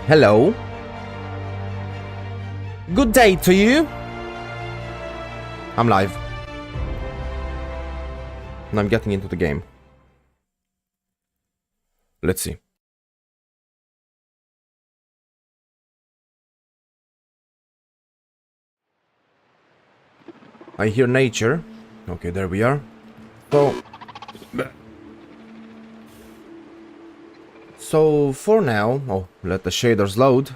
Hello. Good day to you. I'm live. And I'm getting into the game. Let's see. I hear nature. Okay, there we are. So for now, oh, let the shaders load.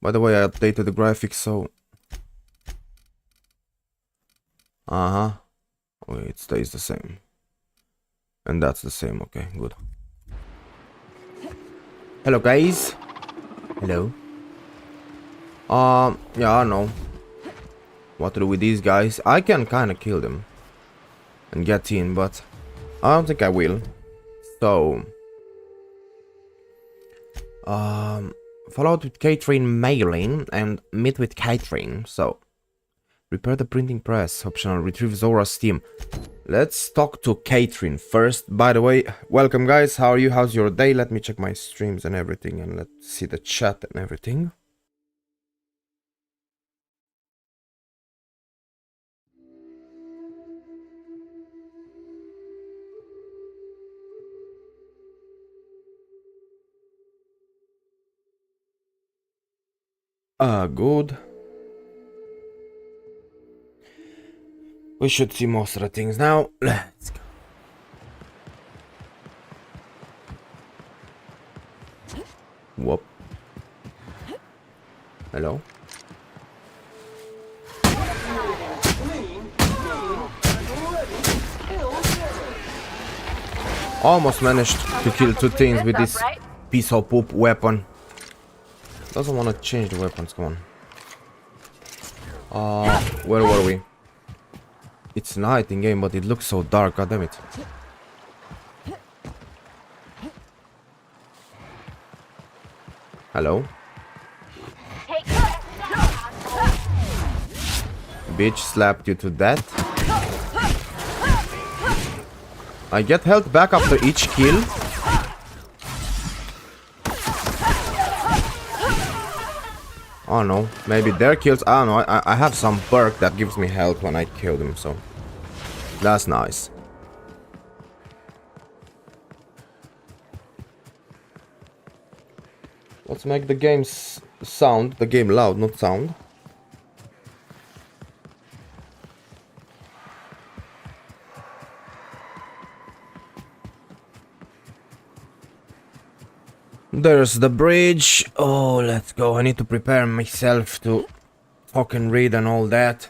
By the way, I updated the graphics, so oh, it stays the same, and that's the same. Okay, good. Hello, guys. Hello. Yeah, I don't know what to do with these guys. I can kind of kill them and get in, but I don't think I will. So Fallout with Catherine mailing and meet with Catherine. So repair the printing press, optional, retrieve Zora's Steam. Let's talk to Catherine first. By the way, welcome guys, how are you? How's your day? Let me check my streams and everything, and let's see the chat and everything. Good. We should see most of the things now. Let's go. Whoop. Hello? Almost managed to kill two things with this piece of poop weapon. Doesn't want to change the weapons, come on. Where were we? It's night in game, but it looks so dark, god damn it. Hello? Bitch slapped you to death. I get health back after each kill. Oh no, maybe their kills, I don't know, I have some perk that gives me health when I kill them, so that's nice. Let's make the game sound, the game loud, not sound. There's the bridge. Oh, let's go. I need to prepare myself to fucking read and all that.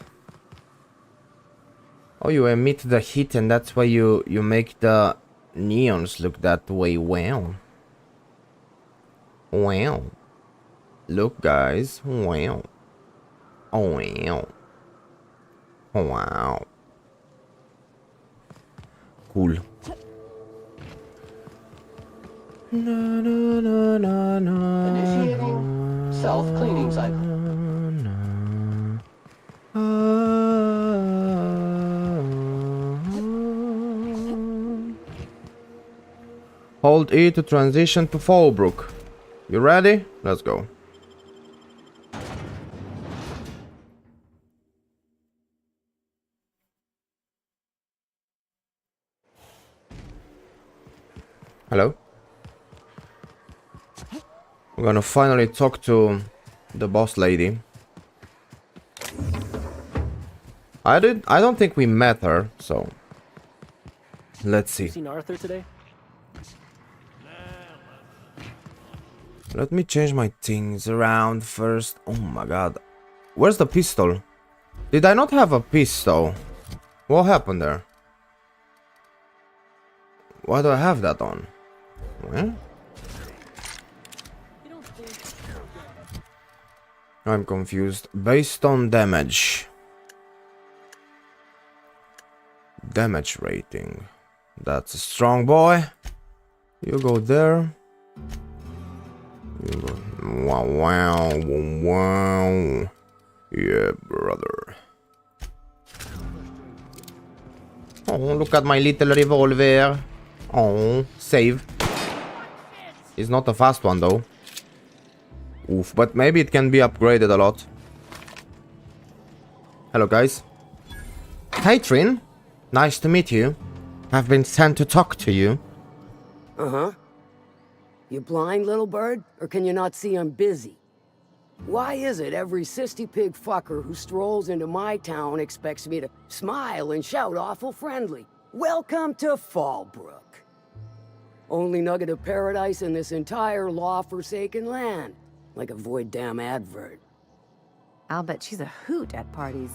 Oh, you emit the heat and that's why you make the neons look that way. Wow. Wow. Look, guys. Wow. Oh, wow. Oh, wow. Cool. No, no, no, no, no. Initiating self-cleaning cycle. Hold E to transition to Fallbrook. You ready? Let's go. Hello? We're gonna finally talk to the boss lady. I don't think we met her, so let's see. Seen Arthur today? Let me change my things around first. Oh my god. Where's the pistol? Did I not have a pistol? What happened there? Why do I have that on? Well, I'm confused. Based on damage. Damage rating. That's a strong boy. You go there. You go. Wow, wow, wow. Yeah, brother. Oh, look at my little revolver. Oh, save. It's not a fast one though. Oof, but maybe it can be upgraded a lot. Hello, guys. Catherine, nice to meet you. I've been sent to talk to you. Uh-huh. You blind, little bird? Or can you not see I'm busy? Why is it every sissy pig fucker who strolls into my town expects me to smile and shout awful friendly? Welcome to Fallbrook. Only nugget of paradise in this entire law-forsaken land. Like a void damn advert. I'll bet she's a hoot at parties.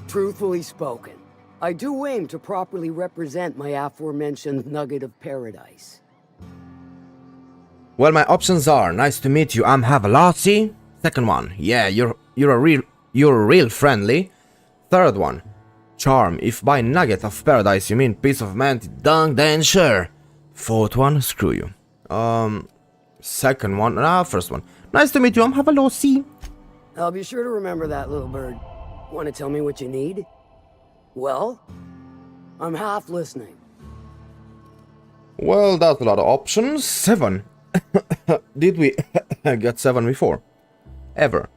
Truthfully spoken, I do aim to properly represent my aforementioned nugget of paradise. Well, my options are: nice to meet you, I'm Havelassi. Second one, yeah, you're real friendly. Third one, charm. If by nugget of paradise you mean piece of manty dung, then sure. Fourth one, screw you. Second one, first one. Nice to meet you, I'm Havelassi. I'll be sure to remember that, little bird. Want to tell me what you need? Well, I'm half listening. Well, that's a lot of options. 7. Did we get 7 before? Ever.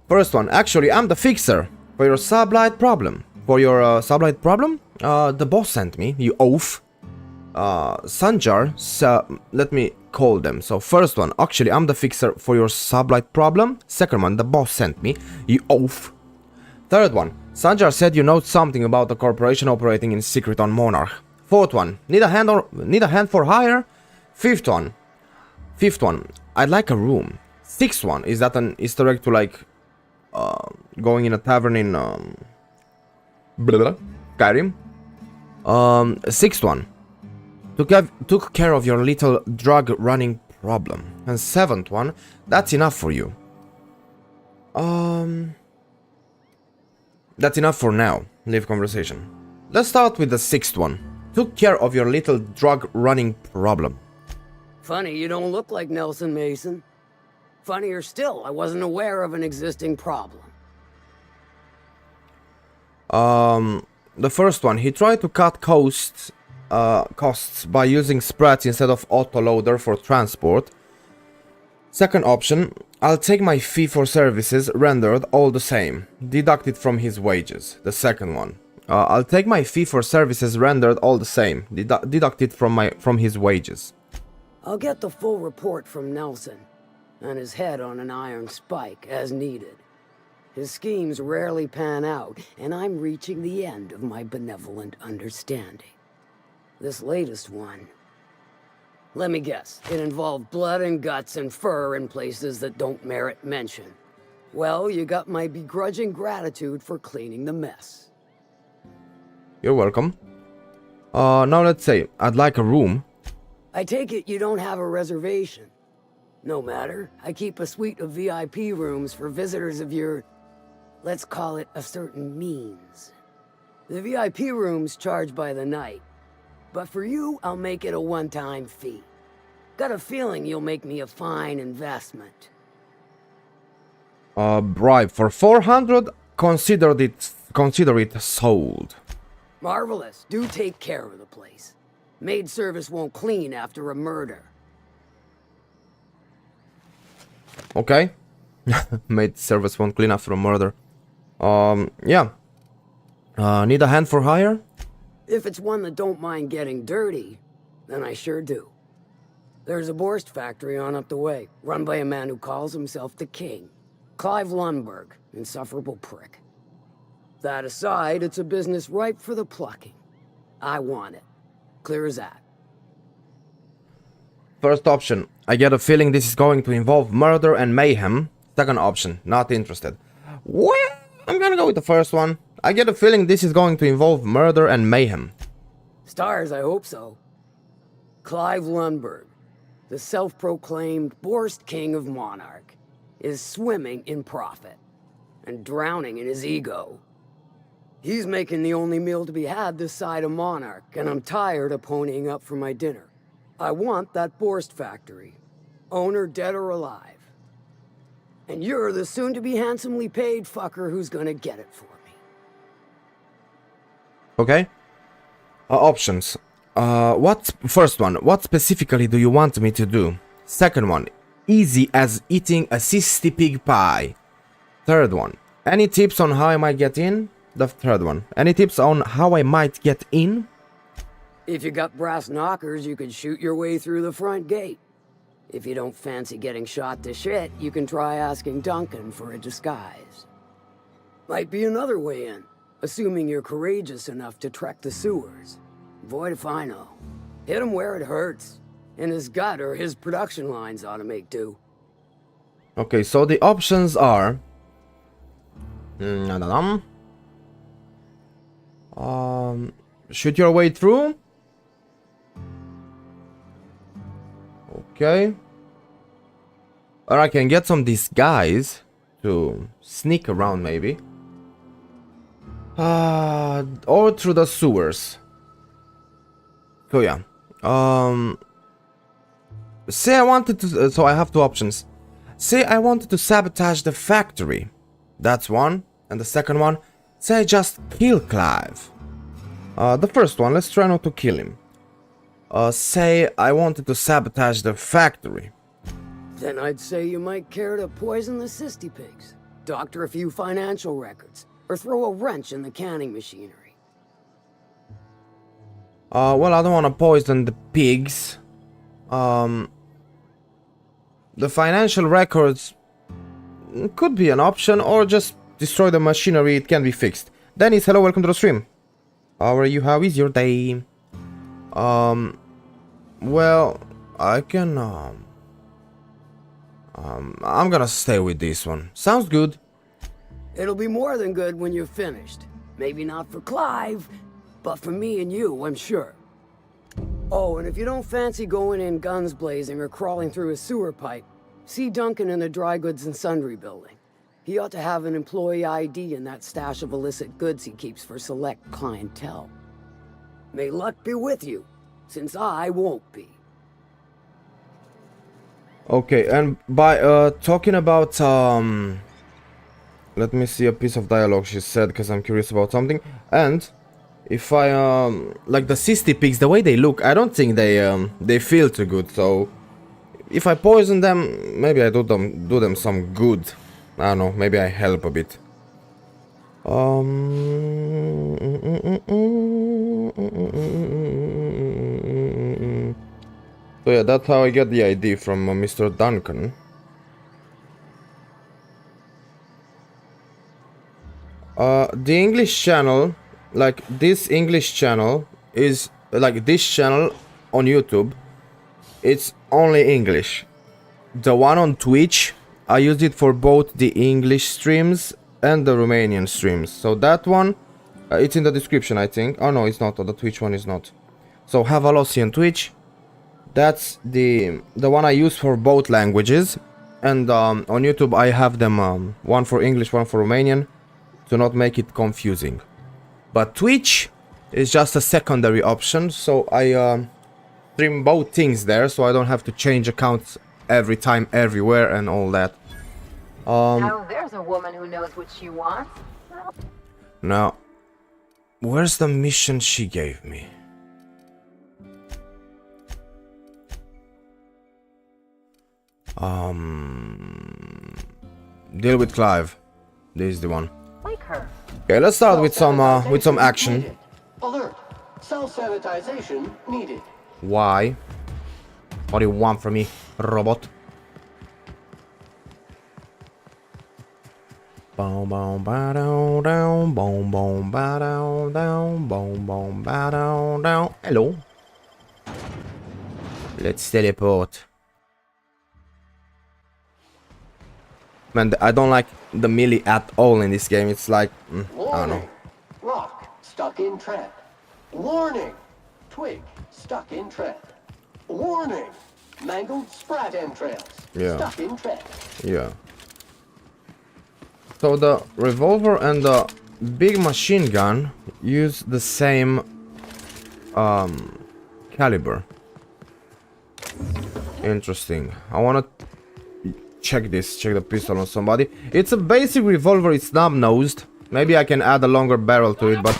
First one, actually, I'm the fixer for your sublight problem. For your sublight problem? The boss sent me, you oaf. Sanjar, let me call them. So, first one, actually, I'm the fixer for your sublight problem. Second one, the boss sent me, you oaf. Third one, Sanjar said you know something about the corporation operating in secret on Monarch. Fourth one, need a hand for hire. Fifth one, I'd like a room. Sixth one, is that an Easter egg to like going in a tavern in Skyrim? Sixth one, took care of your little drug running problem. And seventh one, that's enough for you. That's enough for now. Leave conversation. Let's start with the sixth one. Took care of your little drug running problem. Funny, you don't look like Nelson Mason. Funnier still, I wasn't aware of an existing problem. The first one, he tried to cut costs by using spreads instead of autoloader for transport. Second option, I'll take my fee for services rendered all the same, deducted from his wages. The second one, I'll take my fee for services rendered all the same, deducted from his wages. I'll get the full report from Nelson, and his head on an iron spike as needed. His schemes rarely pan out, and I'm reaching the end of my benevolent understanding. This latest one... Let me guess, it involved blood and guts and fur in places that don't merit mention. Well, you got my begrudging gratitude for cleaning the mess. You're welcome. Now let's say, I'd like a room. I take it you don't have a reservation. No matter, I keep a suite of VIP rooms for visitors of your... let's call it a certain means. The VIP rooms charge by the night. But for you, I'll make it a one-time fee. Got a feeling you'll make me a fine investment. Bribe for 400, consider it sold. Marvelous. Do take care of the place. Maid service won't clean after a murder. Okay. Maid service won't clean after a murder. Yeah. Need a hand for hire? If it's one that don't mind getting dirty, then I sure do. There's a Borst factory on up the way, run by a man who calls himself the King. Clive Lundberg, insufferable prick. That aside, it's a business ripe for the plucking. I want it. Clear as that. First option, I get a feeling this is going to involve murder and mayhem. Second option, not interested. Well, I'm gonna go with the first one. I get a feeling this is going to involve murder and mayhem. Stars, I hope so. Clive Lundberg, the self-proclaimed Borst King of Monarch, is swimming in profit and drowning in his ego. He's making the only meal to be had this side of Monarch, and I'm tired of ponying up for my dinner. I want that Borst factory, owner dead or alive. And you're the soon-to-be handsomely paid fucker who's gonna get it for me. Okay. Options. First one, what specifically do you want me to do? Second one, easy as eating a 60 pig pie. Third one. Any tips on how I might get in? The third one. Any tips on how I might get in? If you got brass knockers, you could shoot your way through the front gate. If you don't fancy getting shot to shit, you can try asking Duncan for a disguise. Might be another way in, assuming you're courageous enough to trek the sewers. Void if I know. Hit him where it hurts. In his gut or his production lines ought to make do. Okay, so the options are... shoot your way through. Okay. Or I can get some disguise to sneak around maybe. Or through the sewers. So yeah. Say I wanted to... so I have two options. Say I wanted to sabotage the factory. That's one. And the second one, say I just kill Clive. The first one, let's try not to kill him. Say I wanted to sabotage the factory. Then I'd say you might care to poison the cysty pigs, doctor a few financial records, or throw a wrench in the canning machinery. Well, I don't want to poison the pigs. The financial records could be an option, or just destroy the machinery, it can be fixed. Dennis, hello, welcome to the stream. How are you? How is your day? Well, I can, I'm gonna stay with this one. Sounds good. It'll be more than good when you're finished. Maybe not for Clive, but for me and you, I'm sure. Oh, and if you don't fancy going in guns blazing or crawling through a sewer pipe, see Duncan in the dry goods and sundry building. He ought to have an employee ID in that stash of illicit goods he keeps for select clientele. May luck be with you, since I won't be. Okay, and by talking about let me see a piece of dialogue she said, because I'm curious about something. And if I like the cysty pigs, the way they look, I don't think they feel too good. So if I poison them, maybe I do them some good. I don't know, maybe I help a bit. So yeah, that's how I get the ID from Mr. Duncan. The English channel, like this English channel, is like this channel on YouTube. It's only English. The one on Twitch, I use it for both the English streams and the Romanian streams. So that one, it's in the description, I think. Oh no, it's not. The Twitch one is not. So have a lossy on Twitch. That's the one I use for both languages. And on YouTube I have them one for English, one for Romanian, to not make it confusing. But Twitch is just a secondary option, so I stream both things there, so I don't have to change accounts every time, everywhere, and all that. Now there's a woman who knows what she wants. Now, where's the mission she gave me? Deal with Clive. This is the one. Like her. Okay, let's start with some action. Needed. Alert. Self-sanitization needed. Why? What do you want from me, robot? Boom boom ba down down, boom boom ba down down, boom boom ba down down. Hello. Let's teleport. Man, I don't like the melee at all in this game. It's like, I don't know. Warning. Rock stuck in trap. Warning. Twig stuck in trap. Warning. Mangled sprat entrails. Yeah. Stuck in trap. Yeah. So the revolver and the big machine gun use the same caliber. Interesting. I wanna check the pistol on somebody. It's a basic revolver, it's snub-nosed. Maybe I can add a longer barrel to it, but...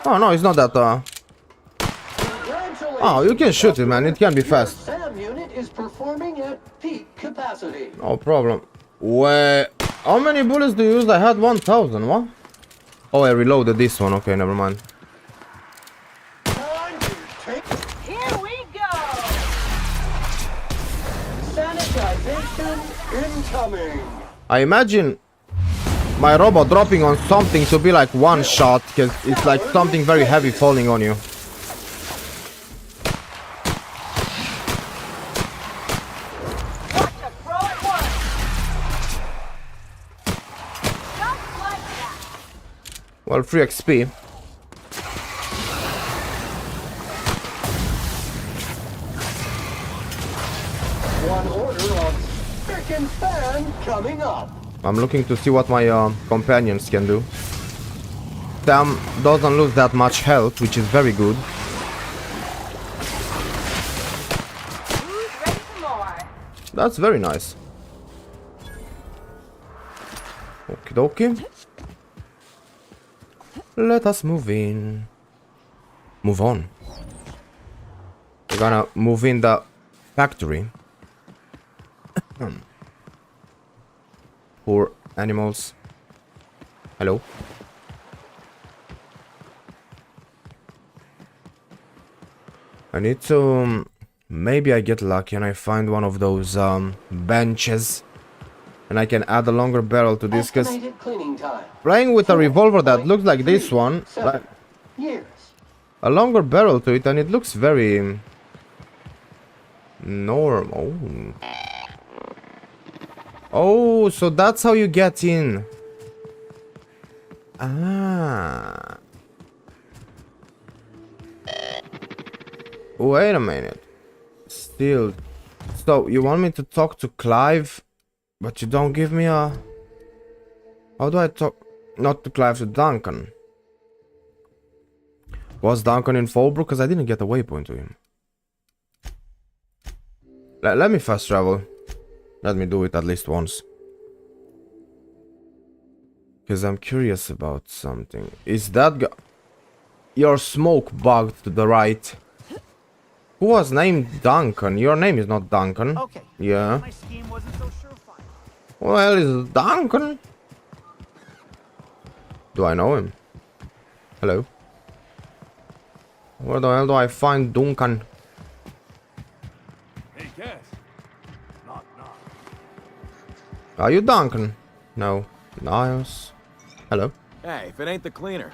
Oh no, it's not that, Oh, you can shoot it, man. It can be fast. SAM unit is performing at peak capacity. No problem. Wait, how many bullets do you use? I had 1,000, what? Oh, I reloaded this one. Okay, never mind. Time to take Here we go! sanitization incoming. I imagine my robot dropping on something to be like one shot, because it's like something very heavy falling on you. Watch a throw at once! Just like that! Well, free XP. One order of frickin' fan coming up. I'm looking to see what my companions can do. Sam doesn't lose that much health, which is very good. Who's ready for more? That's very nice. Okie dokie. Let us move in. Move on. We're gonna move in the factory. Poor animals. Hello. I need to... maybe I get lucky and I find one of those benches. And I can add a longer barrel to this, because Estimated cleaning time. playing with a revolver that looks like this one, like Years. a longer barrel to it, and it looks very normal. Oh, so that's how you get in. Ah. Wait a minute. Still. So, you want me to talk to Clive, but you don't give me a... How do I talk? Not to Clive, to Duncan. Was Duncan in Fallbrook? Because I didn't get a waypoint to him. Let me fast travel. Let me do it at least once. Because I'm curious about something. Is that guy... Your smoke bugged to the right. Who was named Duncan? Your name is not Duncan. Okay. Yeah. My scheme wasn't so surefire. Well, it's Duncan. Do I know him? Hello? Where the hell do I find Duncan? Hey, guess. Knock, knock. Are you Duncan? No. Niles. Hello? Hey, if it ain't the cleaner,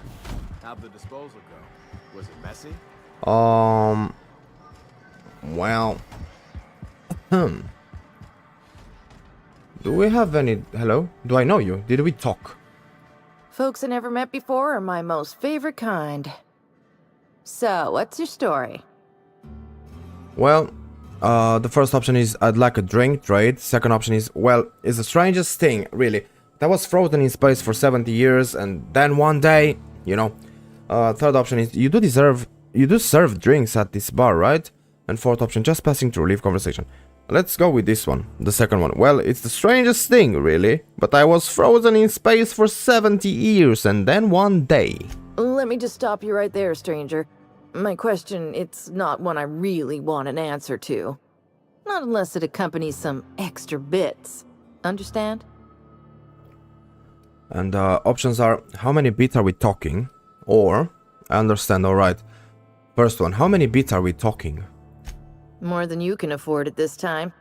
how'd the disposal go? Was it messy? Well. Do we have any... Hello? Do I know you? Did we talk? Folks I never met before are my most favorite kind. So, what's your story? Well, the first option is I'd like a drink trade. Second option is, well, it's the strangest thing, really. That was frozen in space for 70 years and then one day, you know. Third option is you do serve drinks at this bar, right? And fourth option, just passing through, leave conversation. Let's go with this one, the second one. Well, it's the strangest thing, really. But I was frozen in space for 70 years and then one day. Let me just stop you right there, stranger. My question, it's not one I really want an answer to. Not unless it accompanies some extra bits. Understand? And options are, how many bits are we talking? Or, I understand, alright. First one, how many bits are we talking? More than you can afford at this time.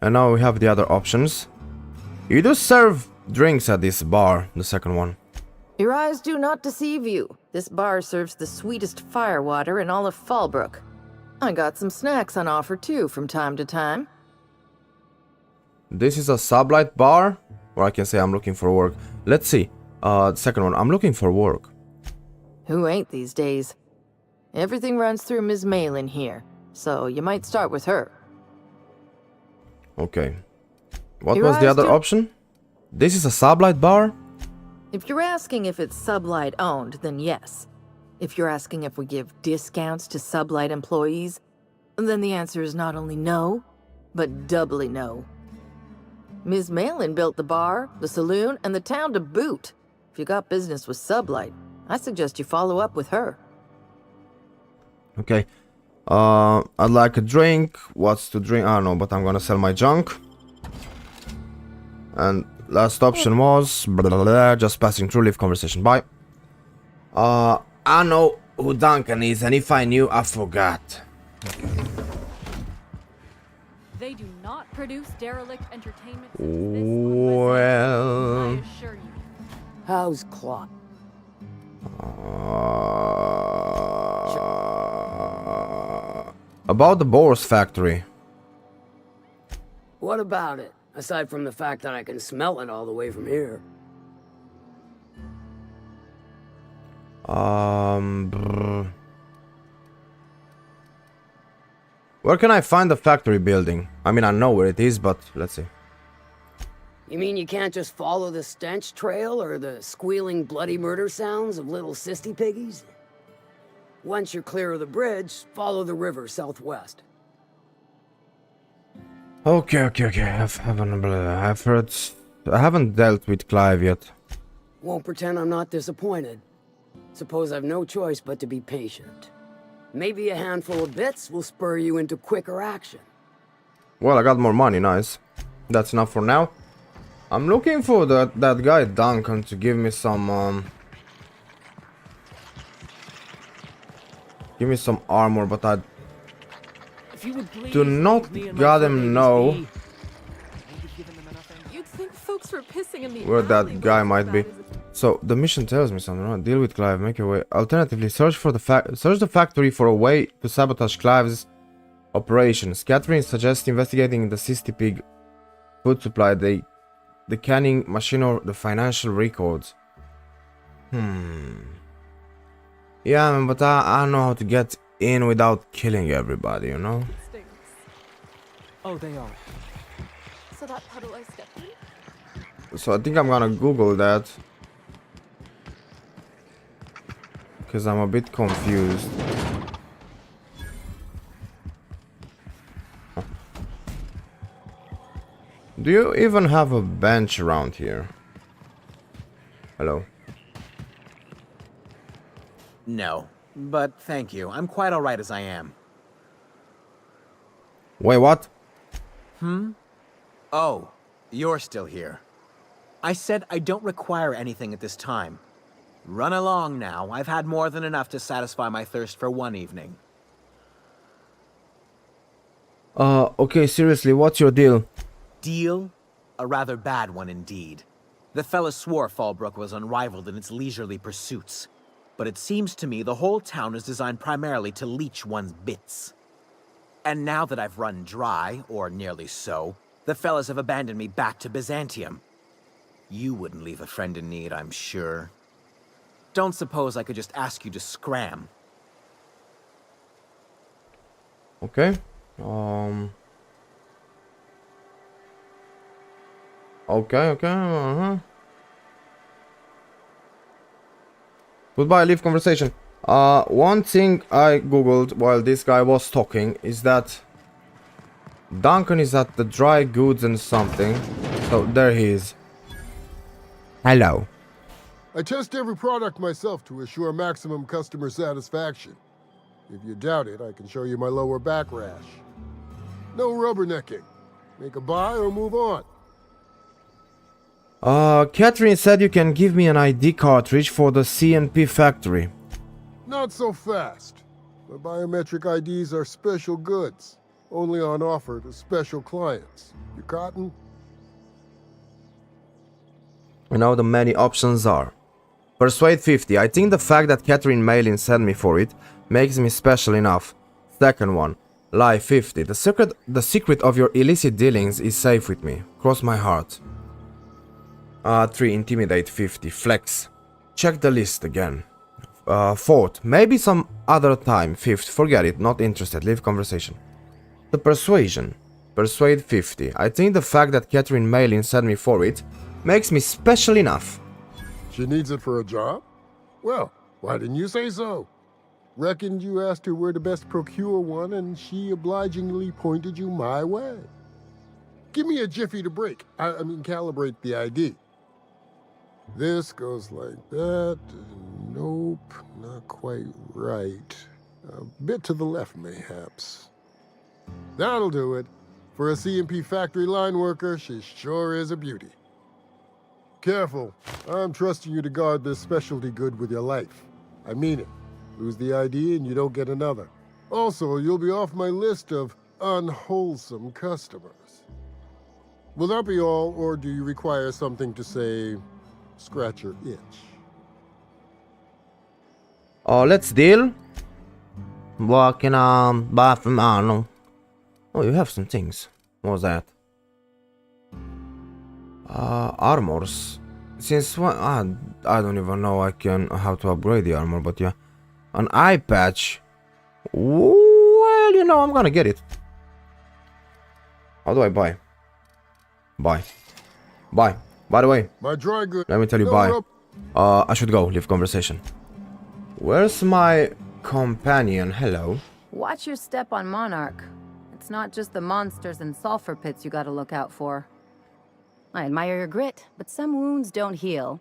And now we have the other options. You do serve drinks at this bar, the second one. Your eyes do not deceive you. This bar serves the sweetest firewater in all of Fallbrook. I got some snacks on offer too from time to time. This is a sublight bar? Or I can say I'm looking for work. Let's see. The second one, I'm looking for work. Who ain't these days? Everything runs through Ms. Malin here, so you might start with her. Okay. What Your was the eyes other do- option? This is a sublight bar? If you're asking if it's Sublight owned, then yes. If you're asking if we give discounts to Sublight employees, then the answer is not only no, but doubly no. Ms. Malin built the bar, the saloon, and the town to boot. If you got business with Sublight, I suggest you follow up with her. Okay. I'd like a drink. What's to drink? I don't know, but I'm gonna sell my junk. And last option was blah, blah, blah, just passing through, leave conversation. Bye. I know who Duncan is, and if I knew, I forgot. They do not produce derelict entertainment. Well, I assure you. How's Clot? About the Boars factory. What about it? Aside from the fact that I can smell it all the way from here. Where can I find the factory building? I mean, I know where it is, but let's see. You mean you can't just follow the stench trail or the squealing bloody murder sounds of little sissy piggies? Once you're clear of the bridge, follow the river southwest. Okay. I haven't dealt with Clive yet. Won't pretend I'm not disappointed. Suppose I've no choice but to be patient. Maybe a handful of bits will spur you into quicker action. Well, I got more money, nice. That's enough for now. I'm looking for that guy Duncan to give me some armor, but I do not goddamn know You'd think folks were pissing in the where that alley guy once might that be. is- So the mission tells me something, right? Deal with Clive, make your way. Alternatively, search the factory for a way to sabotage Clive's operations. Catherine suggests investigating the Sisti Pig food supply, the canning machine, or the financial records. Yeah, man, but I know how to get in without killing everybody, you know? Stinks. Oh, they are. So that puddle I stepped in? So I think I'm gonna Google that. Because I'm a bit confused. Huh. Do you even have a bench around here? Hello. No, but thank you. I'm quite alright as I am. Wait, what? Oh, you're still here. I said I don't require anything at this time. Run along now. I've had more than enough to satisfy my thirst for one evening. Okay, seriously, what's your deal? Deal? A rather bad one indeed. The fella swore Fallbrook was unrivaled in its leisurely pursuits. But it seems to me the whole town is designed primarily to leech one's bits. And now that I've run dry, or nearly so, the fellas have abandoned me back to Byzantium. You wouldn't leave a friend in need, I'm sure. Don't suppose I could just ask you to scram. Okay. Okay. Goodbye, leave conversation. One thing I googled while this guy was talking is that Duncan is at the dry goods and something. So there he is. Hello. I test every product myself to assure maximum customer satisfaction. If you doubt it, I can show you my lower back rash. No rubbernecking. Make a buy or move on. Catherine said you can give me an ID cartridge for the CNP factory. Not so fast. My biometric IDs are special goods, only on offer to special clients. You cotton? You know the many options are. Persuade 50. I think the fact that Catherine Malin sent me for it makes me special enough. Second one. Lie 50. The secret of your illicit dealings is safe with me. Cross my heart. 3. Intimidate 50. Flex. Check the list again. 4th. Maybe some other time. 5th. Forget it. Not interested. Leave conversation. The persuasion. Persuade 50. I think the fact that Catherine Malin sent me for it makes me special enough. She needs it for a job? Well, why didn't you say so? Reckoned you asked her where to best procure one, and she obligingly pointed you my way. Give me a jiffy to break. I mean, calibrate the ID. This goes like that. Nope, not quite right. A bit to the left, mayhaps. That'll do it. For a CMP factory line worker, she sure is a beauty. Careful. I'm trusting you to guard this specialty good with your life. I mean it. Lose the ID and you don't get another. Also, you'll be off my list of unwholesome customers. Will that be all, or do you require something to say, scratch your itch? Let's deal. Walking on bathroom, I don't know. Oh, you have some things. What was that? Armors. Since when? I don't even know how to upgrade the armor, but yeah. An eye patch. Well, you know, I'm gonna get it. How do I buy? Buy. Buy. By the way, My dry goods. let me tell you bye. I should go. Leave conversation. Where's my companion? Hello. Watch your step on Monarch. It's not just the monsters and sulfur pits you gotta look out for. I admire your grit, but some wounds don't heal.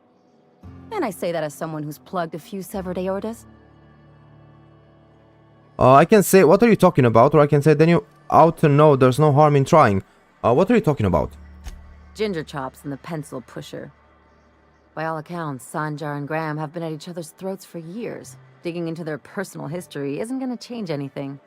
And I say that as someone who's plugged a few severed aortas. I can say, what are you talking about? Or I can say, then you ought to know there's no harm in trying. What are you talking about? Ginger Chops and the Pencil Pusher. By all accounts, Sanjar and Graham have been at each other's throats for years. Digging into their personal history isn't gonna change anything.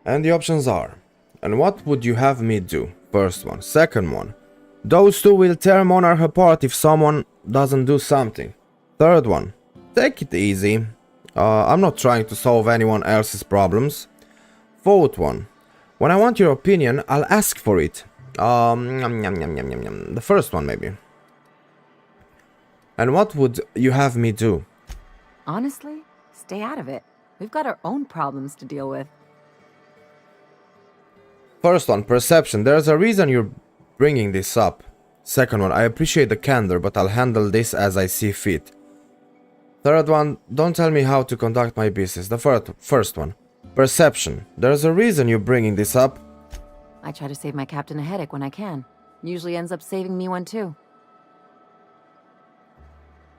And the options are, and what would you have me do? First one. Second one, those two will tear Monarch apart if someone doesn't do something. Third one, take it easy. I'm not trying to solve anyone else's problems. Fourth one, when I want your opinion, I'll ask for it. The first one maybe. And what would you have me do? Honestly, stay out of it. We've got our own problems to deal with. First one, perception. There's a reason you're bringing this up. Second one, I appreciate the candor, but I'll handle this as I see fit. Third one, don't tell me how to conduct my business. The first one, perception. There's a reason you're bringing this up. I try to save my captain a headache when I can. Usually ends up saving me one too.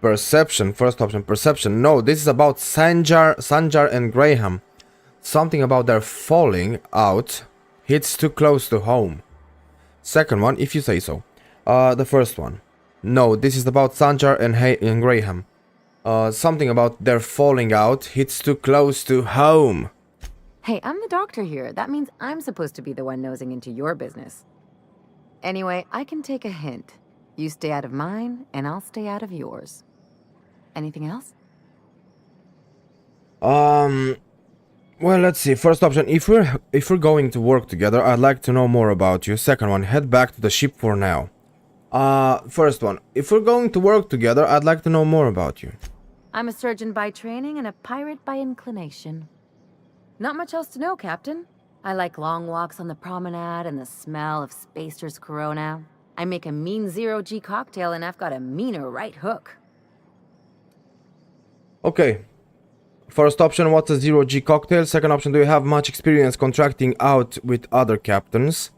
Perception, first option, perception. No, this is about Sanjar and Graham. Something about their falling out hits too close to home. Second one, if you say so. The first one. No, this is about Sanjar and Graham. Something about their falling out hits too close to home. Hey, I'm the doctor here. That means I'm supposed to be the one nosing into your business. Anyway, I can take a hint. You stay out of mine, and I'll stay out of yours. Anything else? Well, let's see. First option, if we're going to work together, I'd like to know more about you. Second one, head back to the ship for now. First one, if we're going to work together, I'd like to know more about you. I'm a surgeon by training and a pirate by inclination. Not much else to know, Captain. I like long walks on the promenade and the smell of Spacer's Corona. I make a mean zero-G cocktail and I've got a meaner right hook. Okay. First option, what's a zero-G cocktail? Second option, do you have much experience contracting out with other captains?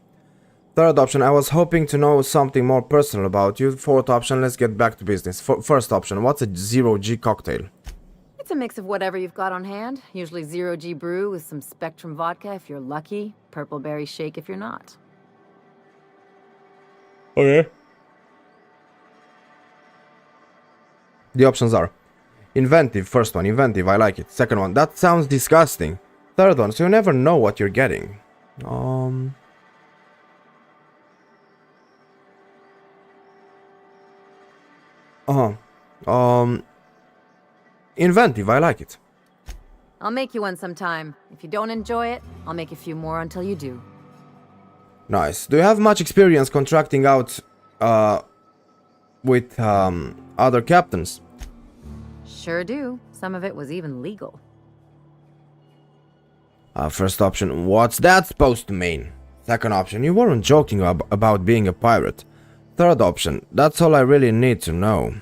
Third option, I was hoping to know something more personal about you. Fourth option, let's get back to business. First option, what's a zero-G cocktail? It's a mix of whatever you've got on hand. Usually zero-G brew with some Spectrum vodka if you're lucky. Purple berry shake if you're not. Okay. The options are inventive, first one, inventive, I like it. Second one, that sounds disgusting. Third one, so you never know what you're getting. Inventive, I like it. I'll make you one sometime. If you don't enjoy it, I'll make a few more until you do. Nice. Do you have much experience contracting out with other captains? Sure do. Some of it was even legal. First option, what's that supposed to mean? Second option, you weren't joking about being a pirate. Third option, that's all I really need to know.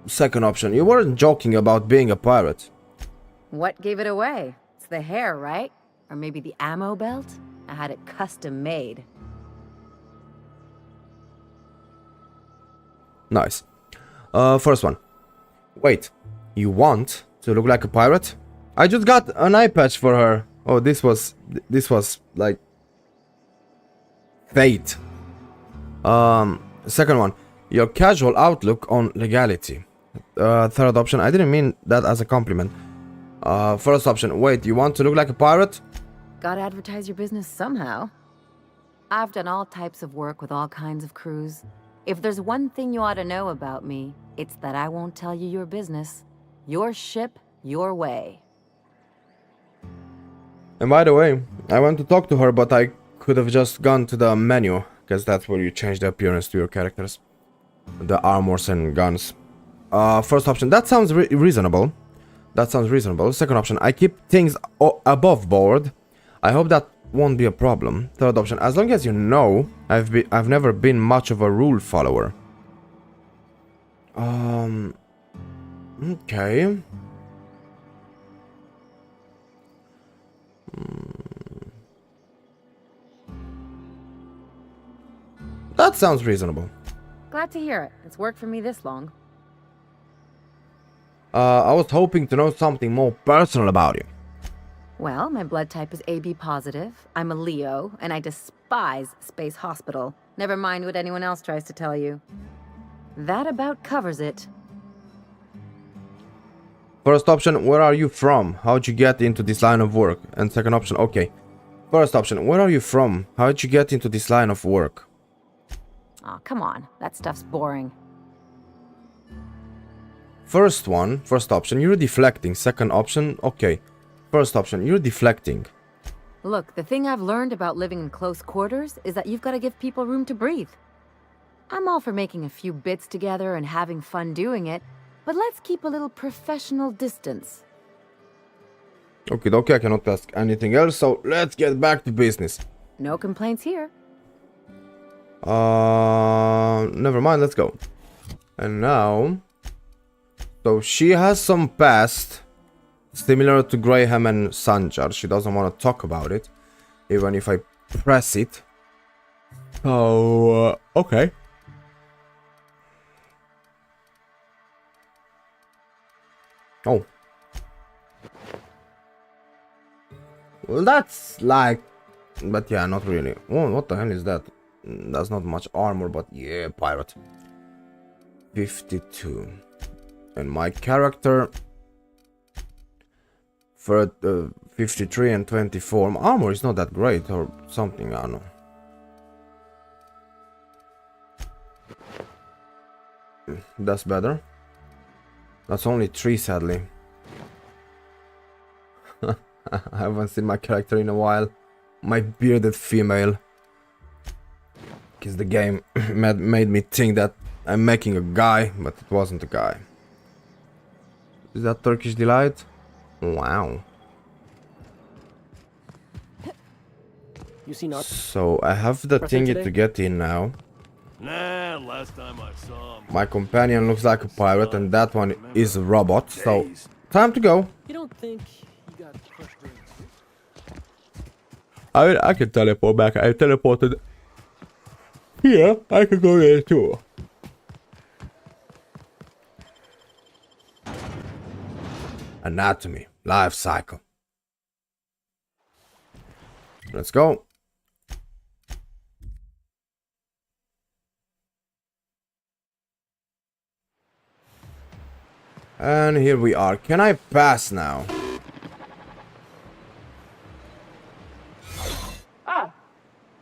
Second option, you weren't joking about being a pirate. What gave it away? It's the hair, right? Or maybe the ammo belt? I had it custom made. Nice. First one. Wait, you want to look like a pirate? I just got an eye patch for her. Oh, this was like fate. Second one, your casual outlook on legality. Third option, I didn't mean that as a compliment. First option, wait, you want to look like a pirate? Gotta advertise your business somehow. I've done all types of work with all kinds of crews. If there's one thing you ought to know about me, it's that I won't tell you your business. Your ship, your way. And by the way, I went to talk to her, but I could have just gone to the menu, because that's where you change the appearance to your characters. The armors and guns. First option, that sounds reasonable. That sounds reasonable. Second option, I keep things above board. I hope that won't be a problem. Third option, as long as you know, I've never been much of a rule follower. Okay. That sounds reasonable. Glad to hear it. It's worked for me this long. I was hoping to know something more personal about you. Well, my blood type is AB positive. I'm a Leo, and I despise Space Hospital. Never mind what anyone else tries to tell you. That about covers it. First option, where are you from? How'd you get into this line of work? And second option, okay. First option, where are you from? How'd you get into this line of work? Aw, come on. That stuff's boring. First option, you're deflecting. Second option, okay. First option, you're deflecting. Look, the thing I've learned about living in close quarters is that you've got to give people room to breathe. I'm all for making a few bits together and having fun doing it, but let's keep a little professional distance. Okay, I cannot ask anything else, so let's get back to business. No complaints here. Never mind, let's go. And now... So she has some past, similar to Graham and Sanjar. She doesn't want to talk about it, even if I press it. So, okay. Oh. Well, that's like... But yeah, not really. Oh, what the hell is that? That's not much armor, but yeah, pirate. 52. And my character... For 53 and 24. My armor is not that great, or something, I don't know. That's better. That's only 3, sadly. I haven't seen my character in a while. My bearded female. Because the game made me think that I'm making a guy, but it wasn't a guy. Is that Turkish Delight? Wow. You see not? So I have the thingy to get in now. Nah, last time I saw him. My companion looks like a pirate and that one is a robot, so time to go. You don't think he got crushed during I can teleport back. I teleported here. I can go there too. Anatomy, life cycle. Let's go. And here we are. Can I pass now? Ah,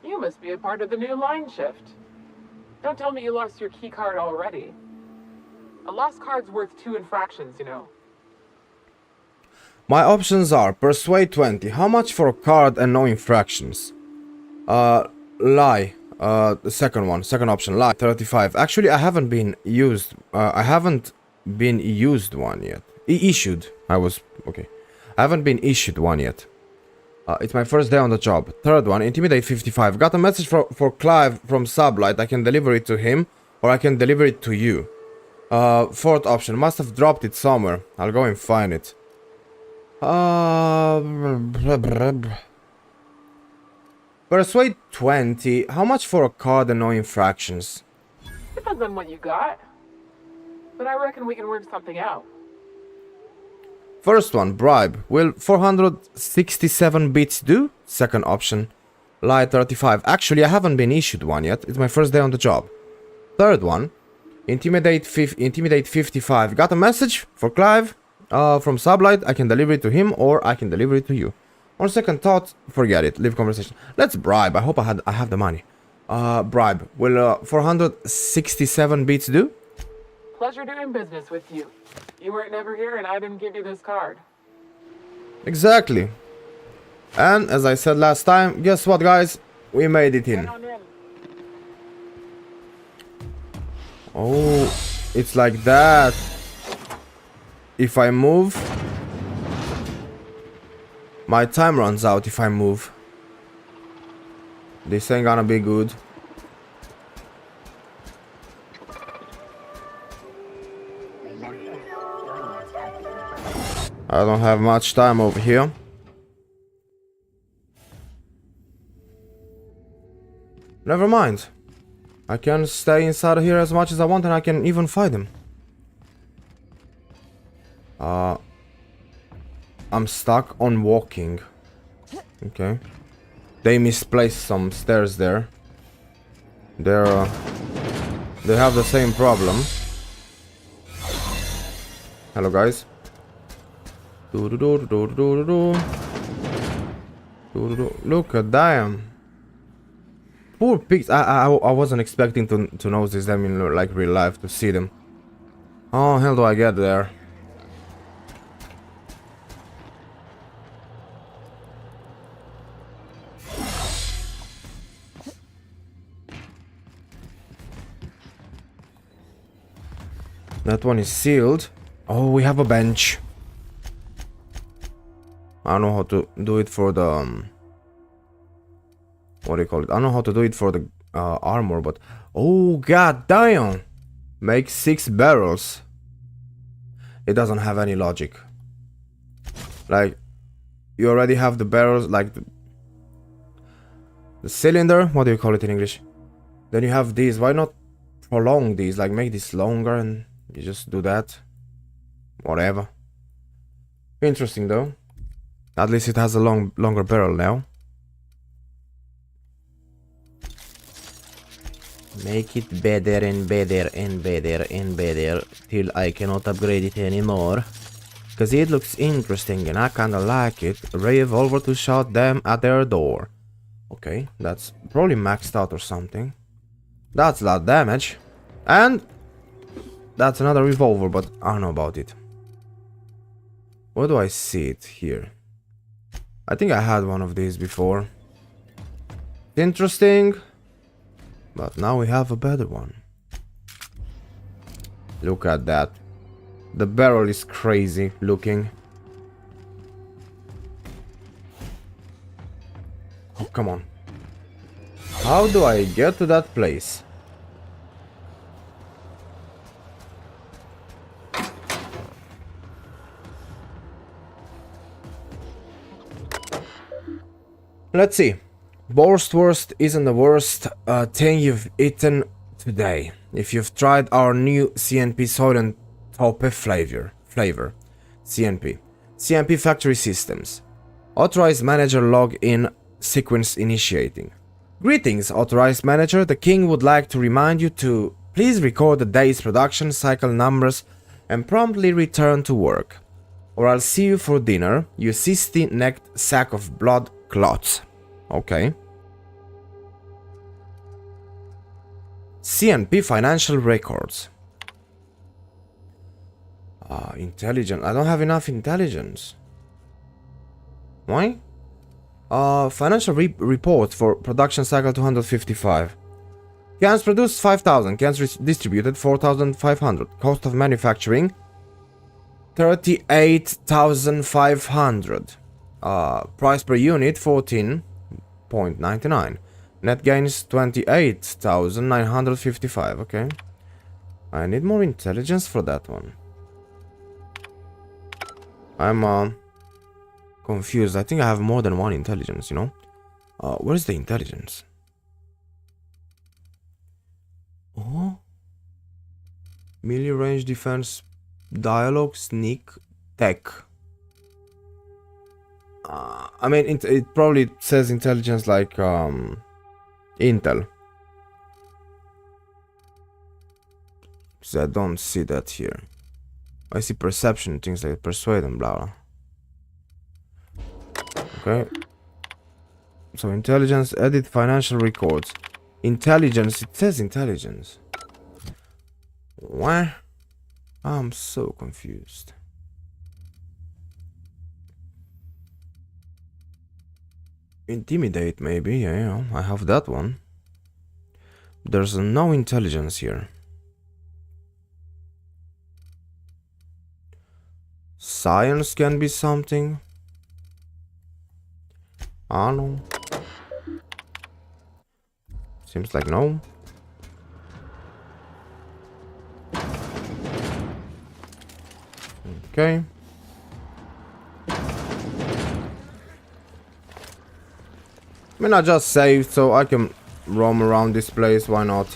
you must be a part of the new line shift. Don't tell me you lost your key card already. A lost card's worth 2 infractions, you know. My options are persuade 20. How much for a card and no infractions? Lie. The second option, lie. 35. Actually, I haven't been used. I haven't been used one yet. Issued. I haven't been issued one yet. It's my first day on the job. Third one, intimidate 55. Got a message for Clive from Sublight. I can deliver it to him, or I can deliver it to you. Fourth option, must have dropped it somewhere. I'll go and find it. Persuade 20. How much for a card and no infractions? Depends on what you got. but I reckon we can work something out. First one, bribe. Will 467 bits do? Second option, lie 35. Actually, I haven't been issued one yet. It's my first day on the job. Third one, intimidate 55. Got a message for Clive from Sublight. I can deliver it to him or I can deliver it to you. On second thought, forget it. Leave conversation. Let's bribe. I hope I have the money. Bribe. Will 467 bits do? Pleasure doing business with you. You weren't never here and I didn't give you this card. Exactly. And as I said last time, guess what, guys? We made it in. Oh, it's like that. If I move, my time runs out if I move. This ain't gonna be good. I don't have much time over here. Never mind. I can stay inside here as much as I want and I can even fight him. I'm stuck on walking. Okay. They misplaced some stairs there. They have the same problem. Hello, guys. Look at them. Poor pigs. I wasn't expecting to notice them in like real life, to see them. How the hell do I get there? That one is sealed. Oh, we have a bench. I don't know how to do it for the what do you call it? I don't know how to do it for the armor, but oh god damn! Make 6 barrels. It doesn't have any logic. Like, you already have the barrels, like the cylinder. What do you call it in English? Then you have these. Why not prolong these? Like, make this longer and you just do that. Whatever. Interesting though. At least it has a longer barrel now. Make it better and better and better and better till I cannot upgrade it anymore. Cause it looks interesting and I kinda like it. Revolver to shot them at their door. Okay, that's probably maxed out or something. That's a lot of damage. And that's another revolver, but I don't know about it. Where do I see it here? I think I had one of these before. Interesting. But now we have a better one. Look at that. The barrel is crazy looking. Oh, come on. How do I get to that place? Let's see. Borschtwurst isn't the worst thing you've eaten today. If you've tried our new CNP Soylent Tope flavor. CNP Factory Systems. Authorized Manager login sequence initiating. Greetings, Authorized Manager. The King would like to remind you to please record the day's production cycle numbers and promptly return to work. Or I'll see you for dinner, you cysty-necked sack of blood clots. Okay. CNP Financial Records. Intelligence. I don't have enough intelligence. Why? Financial report for production cycle 255. Cans produced 5,000. Cans distributed 4,500. Cost of manufacturing 38,500. Price per unit 14.99. Net gains 28,955. Okay. I need more intelligence for that one. I'm confused. I think I have more than one intelligence, you know? Where's the intelligence? Oh? Melee range defense, dialogue, sneak, tech. I mean, it probably says intelligence like Intel. So I don't see that here. I see perception, things like persuade and blah. Okay. So intelligence, edit financial records. Intelligence, it says intelligence. What? I'm so confused. Intimidate, maybe, yeah, I have that one. There's no intelligence here. Science can be something. I don't know. Seems like no. Okay. I mean, I just saved, so I can roam around this place, why not?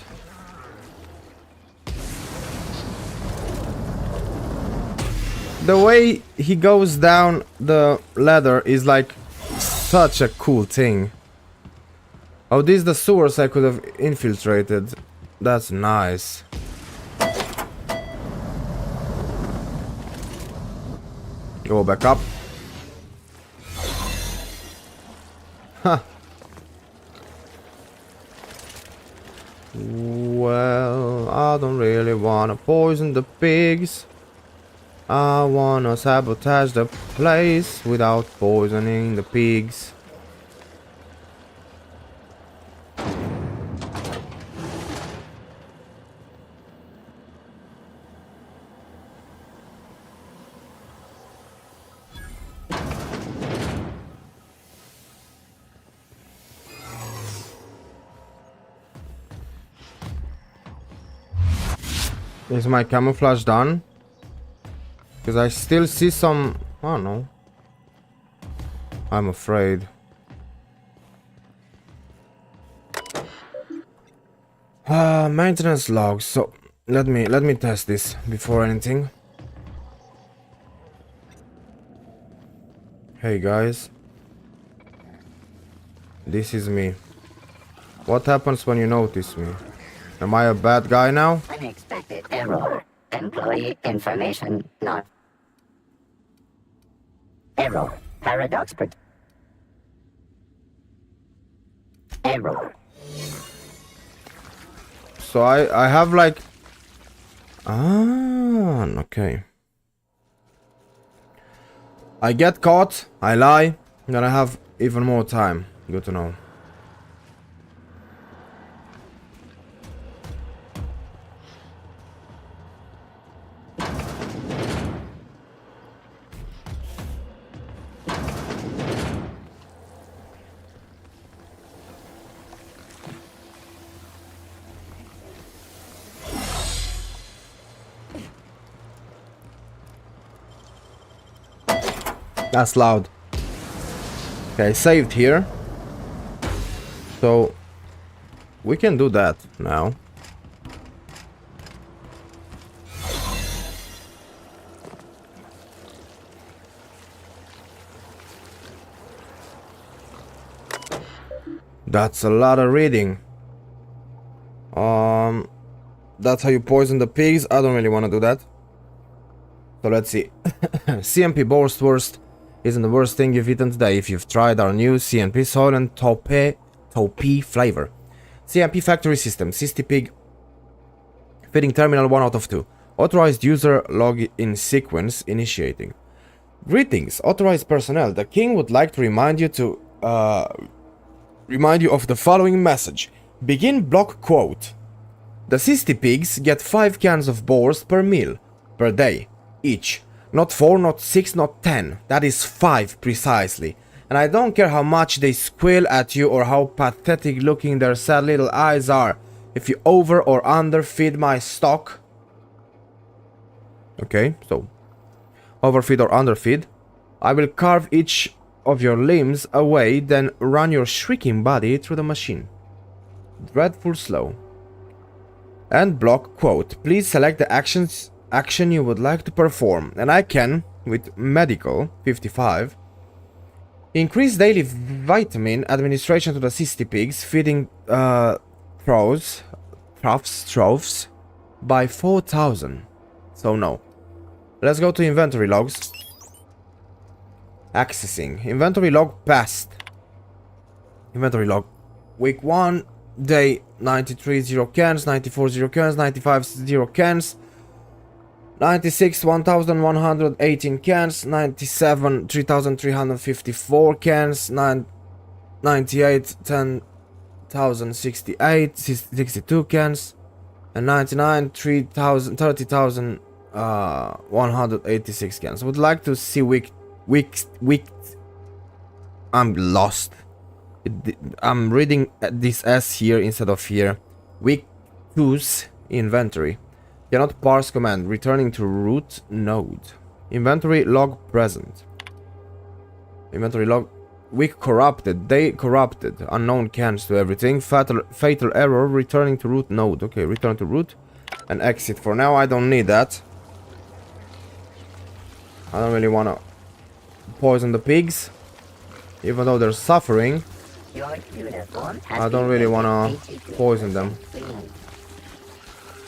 The way he goes down the ladder is like such a cool thing. Oh, these are the sewers I could have infiltrated. That's nice. Go back up. Huh. Well, I don't really wanna poison the pigs. I wanna sabotage the place without poisoning the pigs. Is my camouflage done? Because I still see some... I don't know. I'm afraid. Maintenance logs. So let me test this before anything. Hey guys. This is me. What happens when you notice me? Am I a bad guy now? Unexpected error. Employee information not. Error. Paradox. Error. So I have like... Ah, okay. I get caught, I lie, then I have even more time. Good to know. That's loud. Okay, saved here. So we can do that now. That's a lot of reading. That's how you poison the pigs. I don't really want to do that. So let's see. CMP Borswurst isn't the worst thing you've eaten today if you've tried our new CNP soil and taupe flavor. CNP factory system, 60 pig feeding terminal 1 out of 2. Authorized user log in sequence initiating. Greetings, authorized personnel. The king would like to remind you of the following message. Begin block quote. The 60 pigs get 5 cans of borscht per meal, per day, each. Not 4, not 6, not 10. That is 5 precisely. And I don't care how much they squeal at you or how pathetic looking their sad little eyes are. If you over or under feed my stock. Okay, so overfeed or underfeed. I will carve each of your limbs away, then run your shrieking body through the machine. Dreadful slow. And block quote. Please select the action you would like to perform. And I can, with medical 55, increase daily vitamin administration to the cysty pigs, feeding troughs by 4,000. So no. Let's go to inventory logs. Accessing. Inventory log passed. Inventory log. Week 1, day 93, 0 cans, 94, 0 cans, 95, 0 cans, 96, 1,118 cans, 97, 3,354 cans, 98, 10,068, 62 cans, and 99, 30,186 cans. Would like to see week. I'm lost. I'm reading this S here instead of here. Week 2's inventory. Cannot parse command. Returning to root node. Inventory log present. Inventory log. Week corrupted. Day corrupted. Unknown cans to everything. Fatal error. Returning to root node. Okay, return to root and exit. For now, I don't need that. I don't really want to poison the pigs, even though they're suffering. I don't really want to poison them.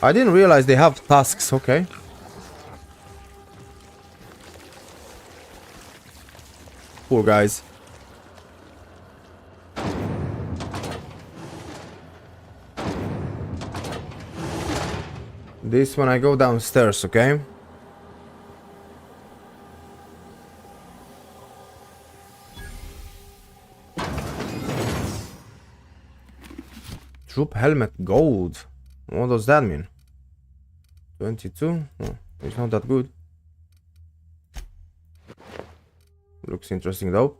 I didn't realize they have tusks, okay. Poor guys. This when I go downstairs, okay? Troop helmet gold. What does that mean? 22? Oh, it's not that good. Looks interesting though.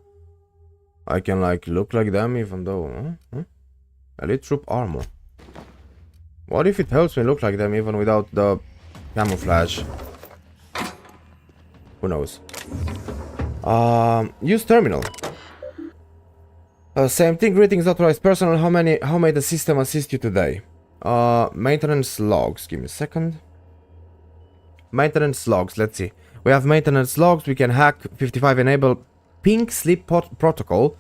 I can like look like them even though... Elite troop armor. What if it helps me look like them even without the camouflage? Who knows? Use terminal. Same thing, greetings authorized personnel, how may the system assist you today? Maintenance logs, give me a second. Maintenance logs, let's see. We have maintenance logs, we can hack 55, enable pink slip protocol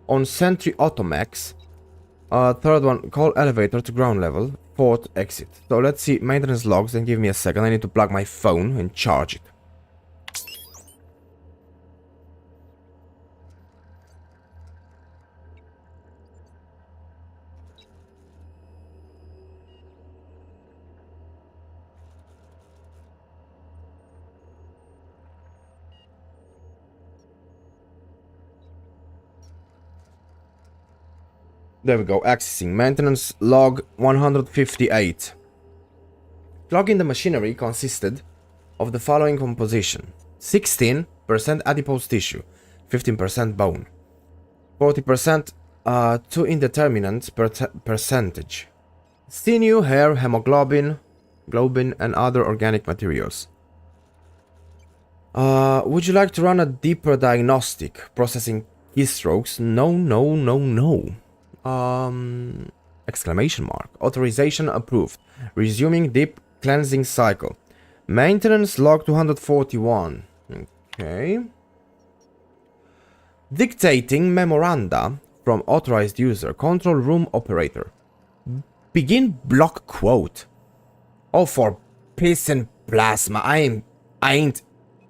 on Sentry Automax. Third one, call elevator to ground level. Fourth, exit. So let's see, maintenance logs, then give me a second, I need to plug my phone and charge it. There we go, accessing. Maintenance log 158. Plug in the machinery consisted of the following composition. 16% adipose tissue, 15% bone, 40% two indeterminate percentage, sinew, hair, hemoglobin, and other organic materials. Would you like to run a deeper diagnostic, processing keystrokes? No. Exclamation mark. Authorization approved. Resuming deep cleansing cycle. Maintenance log 241. Okay. Dictating memoranda from authorized user. Control room operator. Begin block quote. Oh, for piss and plasma. I ain't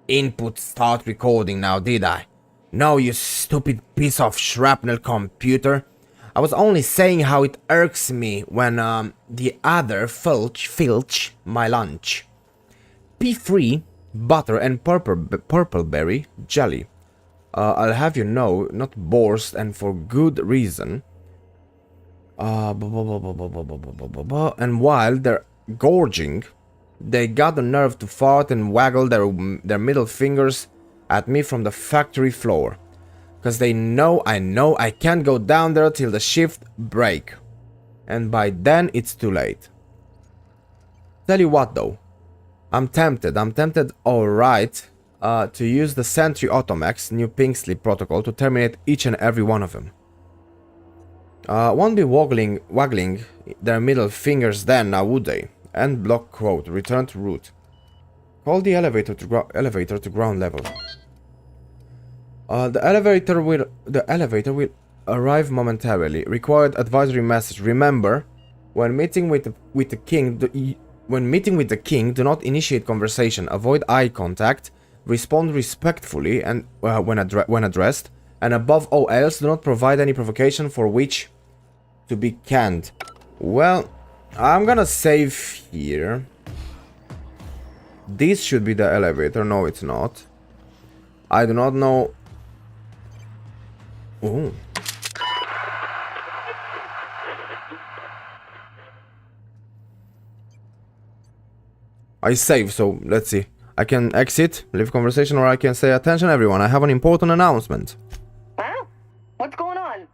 input start recording now, did I? No, you stupid piece of shrapnel computer. I was only saying how it irks me when the other filch my lunch. P3, butter and purple berry jelly. I'll have you know, not Borst and for good reason. And while they're gorging, they got the nerve to fart and waggle their middle fingers at me from the factory floor. Because they know I can't go down there till the shift break. And by then it's too late. Tell you what though. I'm tempted alright to use the Sentry Automax new pink slip protocol to terminate each and every one of them. Won't be waggling their middle fingers then, now would they? End block quote. Return to route. Call the elevator to ground level. The elevator will arrive momentarily. Required advisory message. Remember, when meeting with the king, do not initiate conversation. Avoid eye contact. Respond respectfully and when addressed. And above all else, do not provide any provocation for which to be canned. Well, I'm gonna save here. This should be the elevator. No, it's not. I do not know. Oh. I save, so let's see. I can exit, leave conversation, or I can say, attention everyone, I have an important announcement. Huh? What's going on?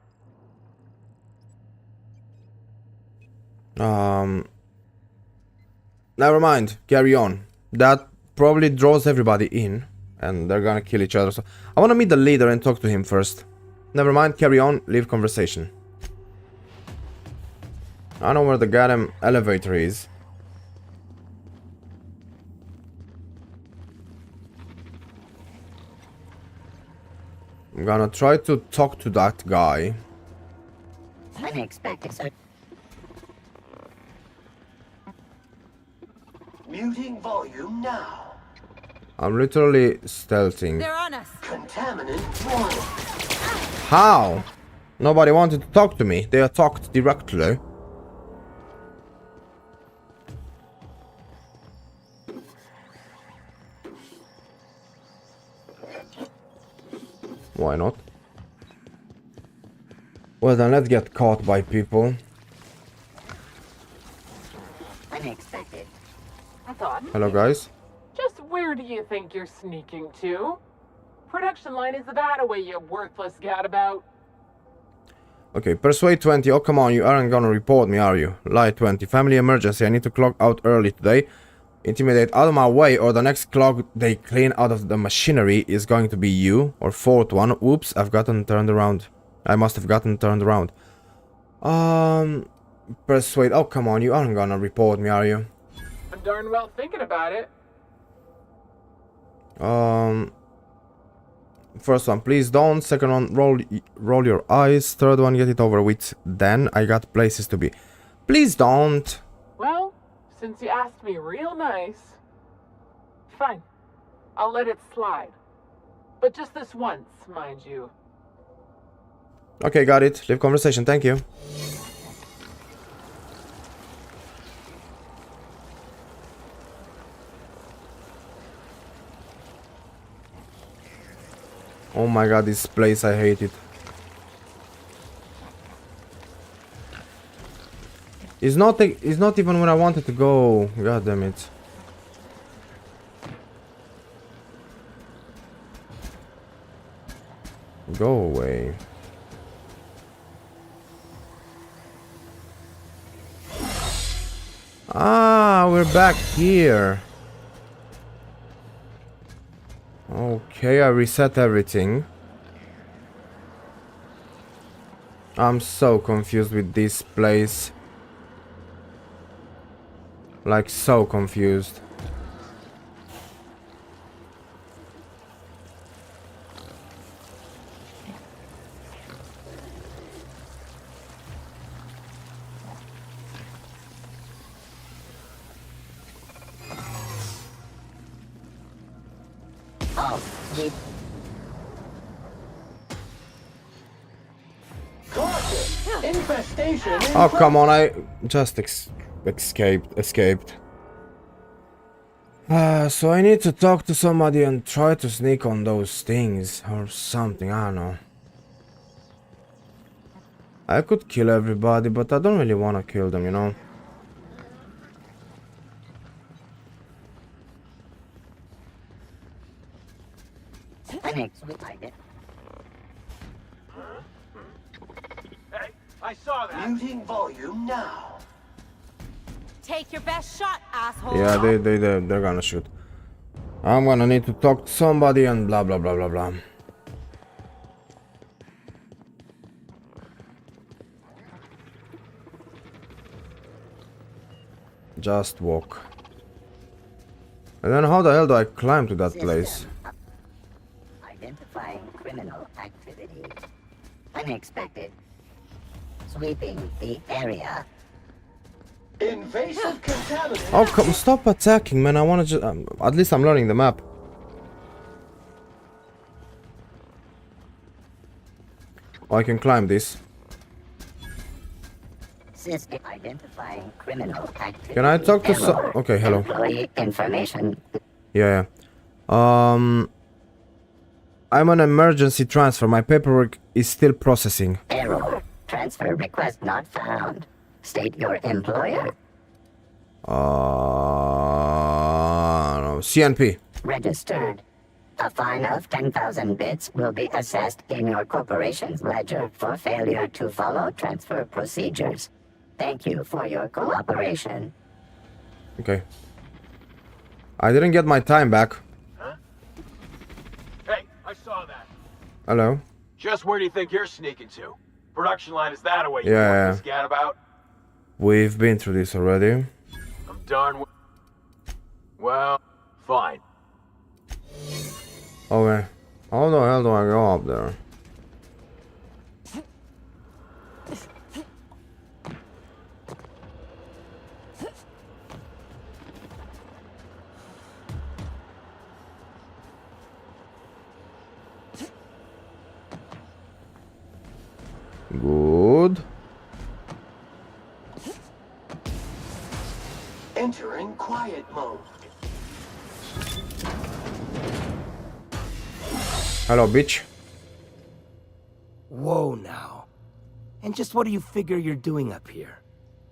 Never mind, carry on. That probably draws everybody in, and they're gonna kill each other, so I wanna meet the leader and talk to him first. Never mind, carry on, leave conversation. I know where the goddamn elevator is. I'm gonna try to talk to that guy. Unexpected, sir. Muting volume now. I'm literally stealthing. They're on us. Contaminant warning. How? Nobody wanted to talk to me. They attacked directly. Why not? Well then, let's get caught by people. Unexpected. Hello guys. Just where do you think you're sneaking to? Production line is that away, you worthless gadabout. Okay, persuade 20. Oh come on, you aren't gonna report me, are you? Lie 20. Family emergency, I need to clock out early today. Intimidate out of my way, or the next clock they clean out of the machinery is going to be you. Or fourth one. Oops, I've gotten turned around. I must have gotten turned around. Persuade. Oh come on, you aren't gonna report me, are you? I'm darn well thinking about it. First one, please don't. Second one, roll your eyes. Third one, get it over with. Then I got places to be. Please don't. Well, since you asked me real nice, fine. I'll let it slide. But just this once, mind you. Okay, got it. Leave conversation, thank you. Oh my god, this place, I hate it. It's not even where I wanted to go. God damn it. Go away. Ah, we're back here. Okay, I reset everything. I'm so confused with this place. Like, so confused. Oh, come on, I just escaped. So I need to talk to somebody and try to sneak on those things or something, I don't know. I could kill everybody, but I don't really want to kill them, you know. Unexpected. Hey, I saw that. Muting volume now. Take your best shot, asshole. Yeah, they're gonna shoot. I'm gonna need to talk to somebody and blah blah blah blah blah. Just walk. And then how the hell do I climb to that place? Identifying criminal activity. Unexpected. Sweeping the area. Invasive contaminant. Oh, come, stop attacking, man. I wanna just... at least I'm learning the map. Oh, I can climb this. System identifying criminal activity. Can I talk to some... Okay, hello. Employee information. Yeah. I'm on emergency transfer. My paperwork is still processing. Error. Transfer request not found. State your employer. No. CNP. Registered. A fine of 10,000 bits will be assessed in your corporation's ledger for failure to follow transfer procedures. Thank you for your cooperation. Okay. I didn't get my time back. Huh? Hey, I saw that. Hello. Just where do you think you're sneaking to? Production line is that away? You Yeah. want to scat about? We've been through this already. I'm done with... Well, fine. Okay. How the hell do I go up there? Good. Entering quiet mode. Hello, bitch. Whoa now. And just what do you figure you're doing up here?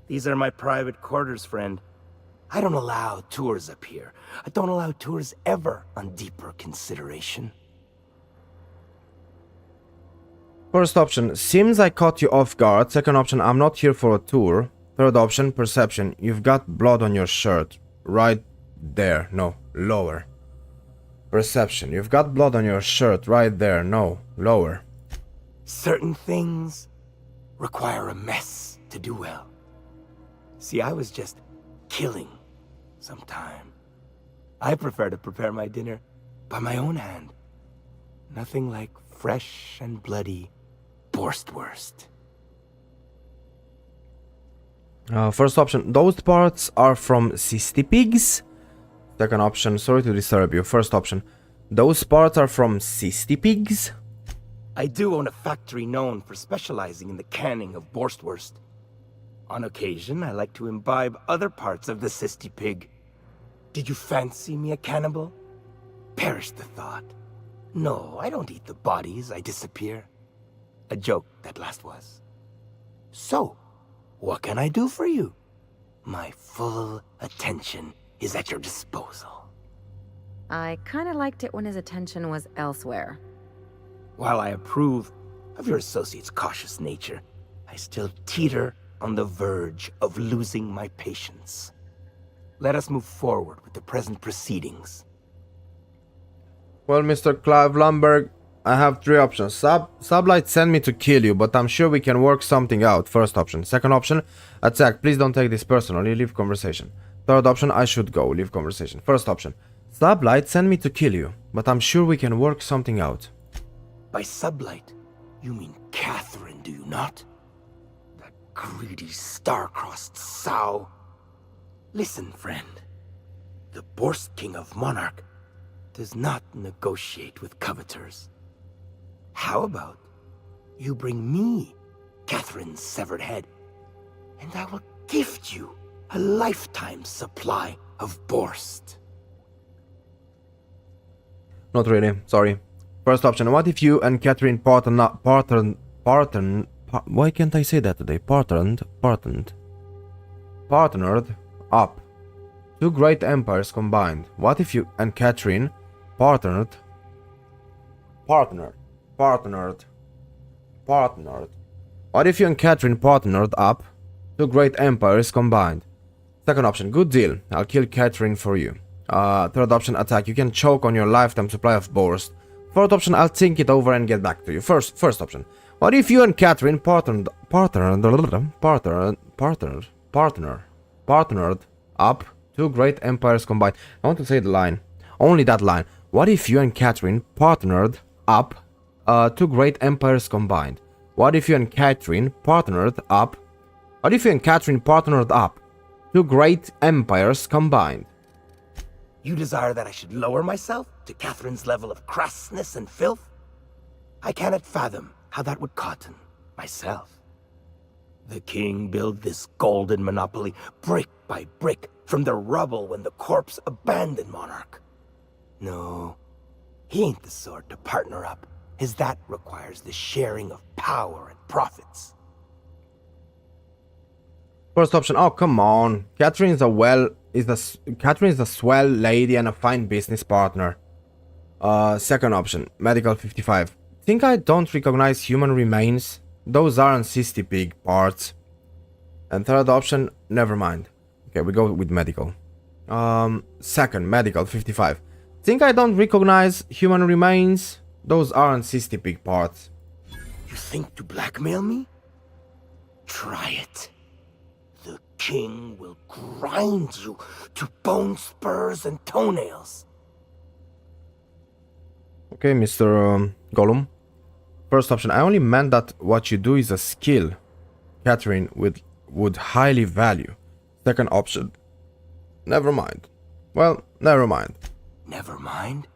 These are my private quarters, friend. I don't allow tours up here. I don't allow tours ever on deeper consideration. First option, seems I caught you off guard. Second option, I'm not here for a tour. Third option, perception, you've got blood on your shirt. Right there. No, lower. Perception, you've got blood on your shirt. Right there. No, lower. Certain things require a mess to do well. See, I was just killing some time. I prefer to prepare my dinner by my own hand. Nothing like fresh and bloody Borstwurst. First option, those parts are from cysty pigs. Second option, sorry to disturb you. First option, those parts are from cysty pigs. I do own a factory known for specializing in the canning of Borstwurst. On occasion, I like to imbibe other parts of the cysty pig. Did you fancy me a cannibal? Perish the thought. No, I don't eat the bodies, I disappear. A joke, that last was. So, what can I do for you? My full attention is at your disposal. I kinda liked it when his attention was elsewhere. While I approve of your associate's cautious nature, I still teeter on the verge of losing my patience. Let us move forward with the present proceedings. Well, Mr. Clive Lumberg, I have three options. Sublight sent me to kill you, but I'm sure we can work something out. First option. Second option, attack. Please don't take this personally. Leave conversation. Third option, I should go. Leave conversation. First option. Sublight sent me to kill you, but I'm sure we can work something out. By sublight, you mean Catherine, do you not? That greedy, star-crossed sow. Listen, friend. The Borst King of Monarch does not negotiate with coveters. How about you bring me Catherine's severed head, and I will gift you a lifetime supply of Borst. Not really, sorry. First option, what if you and Catherine partnered why can't I say that today? Partnered up. Two great empires combined. What if you and Catherine partnered. What if you and Catherine partnered up? Two great empires combined. Second option, good deal. I'll kill Catherine for you. Third option, attack. You can choke on your lifetime supply of Borst. Fourth option, I'll think it over and get back to you. First option. What if you and Catherine partnered up. Two great empires combined. I want to say the line. Only that line. What if you and Catherine partnered up? Two great empires combined. What if you and Catherine partnered up? What if you and Catherine partnered up? Two great empires combined. You desire that I should lower myself to Catherine's level of crassness and filth? I cannot fathom how that would cotton myself. The king built this golden monopoly brick by brick from the rubble when the corpse abandoned Monarch. No, he ain't the sort to partner up, as that requires the sharing of power and profits. First option. Oh, come on. Catherine's a swell lady and a fine business partner. Second option. Medical 55. Think I don't recognize human remains? Those aren't cysty pig parts. And third option. Never mind. Okay, we go with medical. Second. Medical 55. Think I don't recognize human remains? Those aren't cysty pig parts. You think to blackmail me? Try it. The king will grind you to bone spurs and toenails. Okay, Mr. Gollum. First option. I only meant that what you do is a skill Catherine would highly value. Second option. Never mind. Well, never mind. Never mind?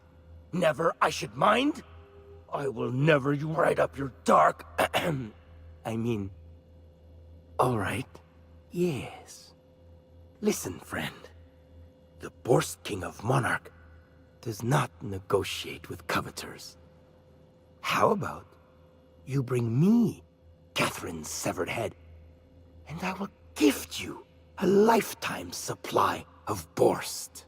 Never I should mind? I will never you right up your dark... I mean... Alright. Yes. Listen, friend. The Borst King of Monarch does not negotiate with coveters. How about you bring me Catherine's severed head, and I will gift you a lifetime supply of Borst.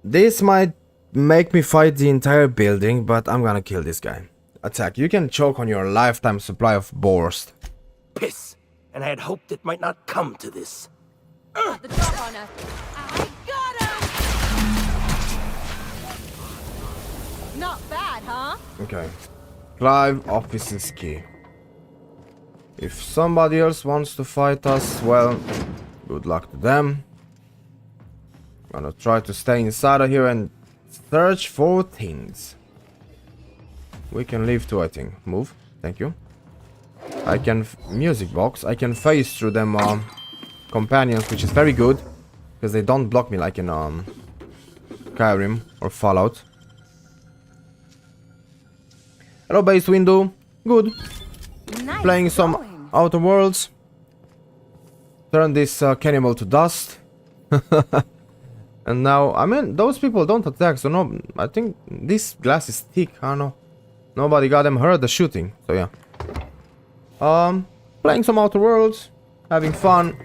This might make me fight the entire building, but I'm gonna kill this guy. Attack. You can choke on your lifetime supply of Borst. Piss! And I had hoped it might not come to this. Got the drop on us. I got him! Not bad, huh? Okay. Clive, officer's key. If somebody else wants to fight us, well, good luck to them. I'm gonna try to stay inside of here and search for things. We can leave too, I think. Move. Thank you. I can... music box. I can phase through them companions, which is very good. Because they don't block me like in Skyrim or Fallout. Hello, base window. Good. Nice Playing some going. Outer Worlds. Turn this cannibal to dust. And now, I mean, those people don't attack, so no, I think this glass is thick, I don't know. Nobody got them hurt the shooting, so yeah. Playing some Outer Worlds, having fun,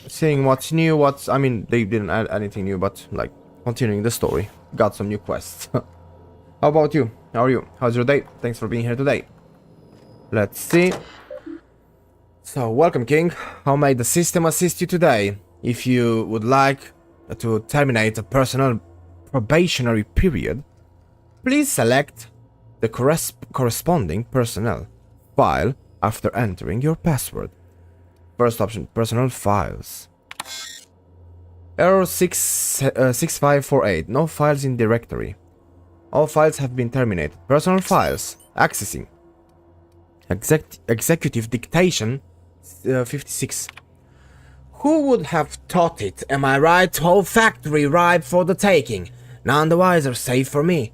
seeing what's new, I mean, they didn't add anything new, but, like, continuing the story. Got some new quests. How about you? How are you? How's your day? Thanks for being here today. Let's see. So, welcome, King. How may the system assist you today? If you would like to terminate a personal probationary period, please select the corresponding personnel file after entering your password. First option, personal files. Error 6548. No files in directory. All files have been terminated. Personal files. Accessing. Executive dictation 56. Who would have thought it? Am I right? Whole factory ripe for the taking. None the wiser, save for me.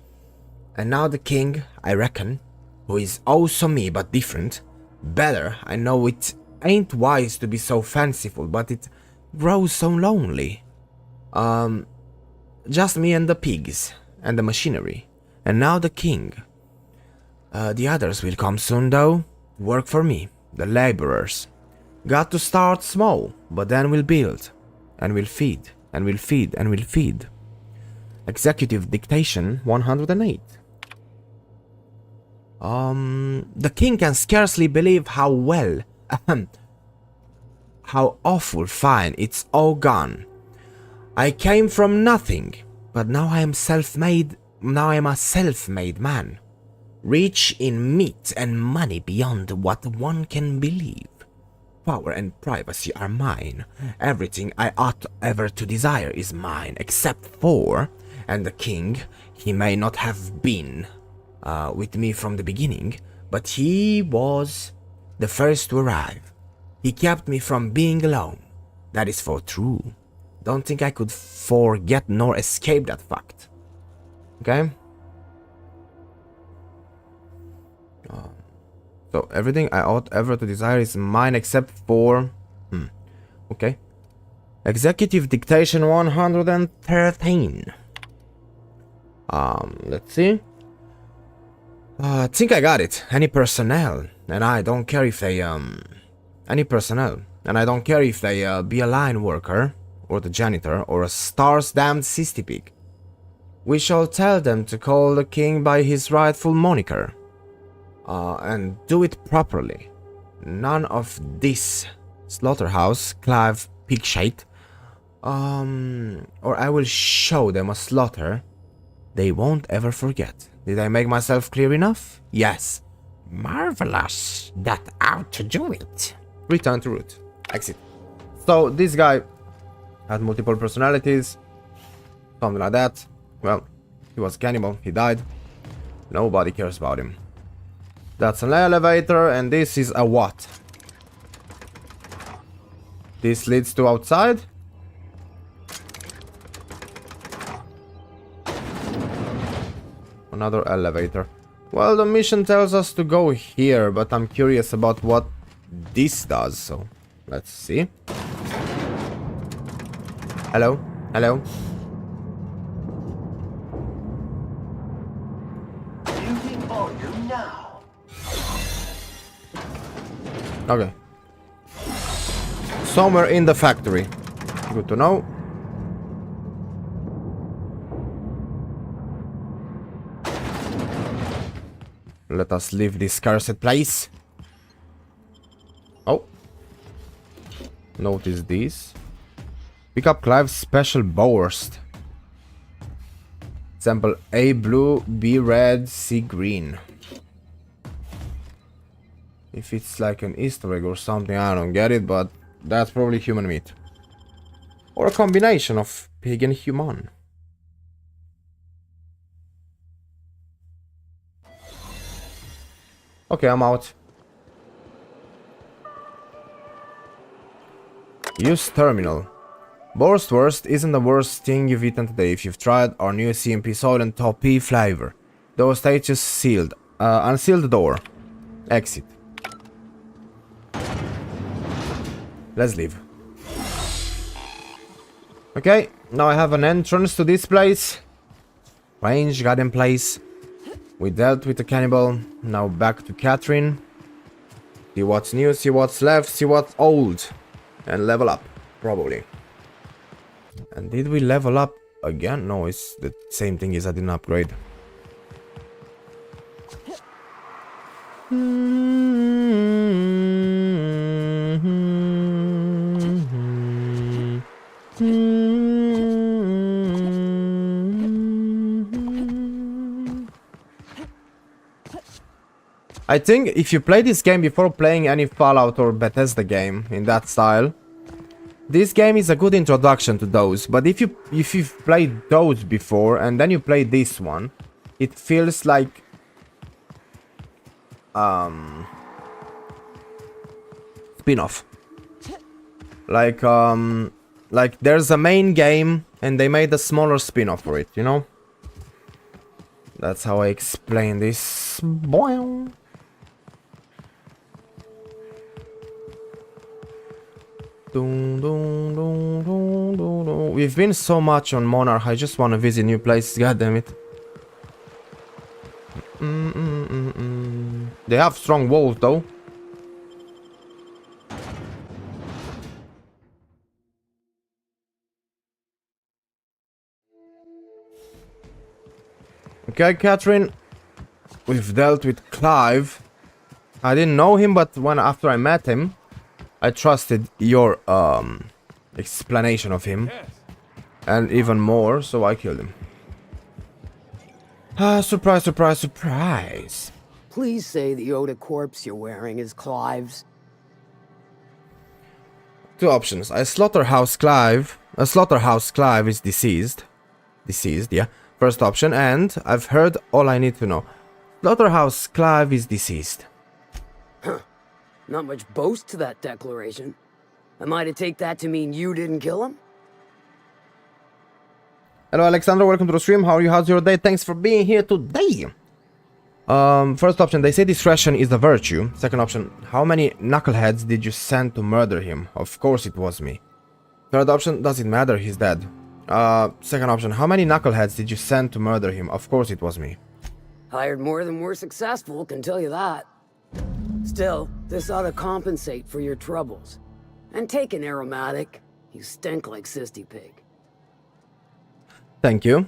And now the king, I reckon, who is also me but different. Better, I know it ain't wise to be so fanciful, but it grows so lonely. Just me and the pigs, and the machinery. And now the king. The others will come soon though. Work for me, the laborers. Got to start small, but then we'll build. And we'll feed, and we'll feed, and we'll feed. Executive dictation 108. The king can scarcely believe how well, how awful fine it's all gone. I came from nothing, but now I am a self-made man. Rich in meat and money beyond what one can believe. power and privacy are mine. Everything I ought ever to desire is mine, except for... And the king, he may not have been with me from the beginning, but he was the first to arrive. He kept me from being alone. That is for true. Don't think I could forget nor escape that fact. Okay? So everything I ought ever to desire is mine except for... Okay. Executive Dictation 113. Let's see. I think I got it. Any personnel, and I don't care if they, Any personnel, and I don't care if they, be a line worker, or the janitor, or a stars-damned sissy pig. We shall tell them to call the king by his rightful moniker. And do it properly. None of this slaughterhouse, Clive pig-shite. Or I will show them a slaughter they won't ever forget. Did I make myself clear enough? Yes. Marvelous. That ought to do it. Return to route. Exit. So this guy had multiple personalities. Something like that. Well, he was a cannibal. He died. Nobody cares about him. That's an elevator, and this is a what? This leads to outside? Another elevator. Well, the mission tells us to go here, but I'm curious about what this does, so let's see. Hello? Hello? Beauty volume now. Okay. Somewhere in the factory. Good to know. Let us leave this cursed place. Oh. Notice this. Pick up Clive's special burst. Sample A blue, B red, C green. If it's like an Easter egg or something, I don't get it, but that's probably human meat. Or a combination of pig and human. Okay, I'm out. Use terminal. Bratwurst isn't the worst thing you've eaten today if you've tried our new CMP soil and toppy flavor. Those stages sealed. Unseal the door. Exit. Let's leave. Okay, now I have an entrance to this place. Strange garden place. We dealt with the cannibal. Now back to Catherine. See what's new, see what's left, see what's old. And level up, probably. And did we level up again? No, it's the same thing as I didn't upgrade. I think if you play this game before playing any Fallout or Bethesda game in that style, this game is a good introduction to those. But if you've played those before and then you play this one, it feels like spin-off. Like there's a main game and they made a smaller spin-off for it, you know? That's how I explain this. Boing. We've been so much on Monarch, I just want to visit new places, goddammit. They have strong walls though. Okay, Catherine. We've dealt with Clive. I didn't know him, but after I met him, I trusted your explanation of him. And even more, so I killed him. Surprise, surprise, surprise. Please say the Yoda corpse you're wearing is Clive's. Two options. A slaughterhouse Clive is deceased. Deceased, yeah. First option, and I've heard all I need to know. Slaughterhouse Clive is deceased. Huh. Not much boast to that declaration. Am I to take that to mean you didn't kill him? Hello Alexandra, welcome to the stream. How are you? How's your day? Thanks for being here today. First option, they say discretion is a virtue. Second option, how many knuckleheads did you send to murder him? Of course it was me. Third option, does it matter? He's dead. Second option, how many knuckleheads did you send to murder him? Of course it was me. Hired more than were successful, can tell you that. Still, this ought to compensate for your troubles. And take an aromatic. You stink like Sisty Pig. Thank you.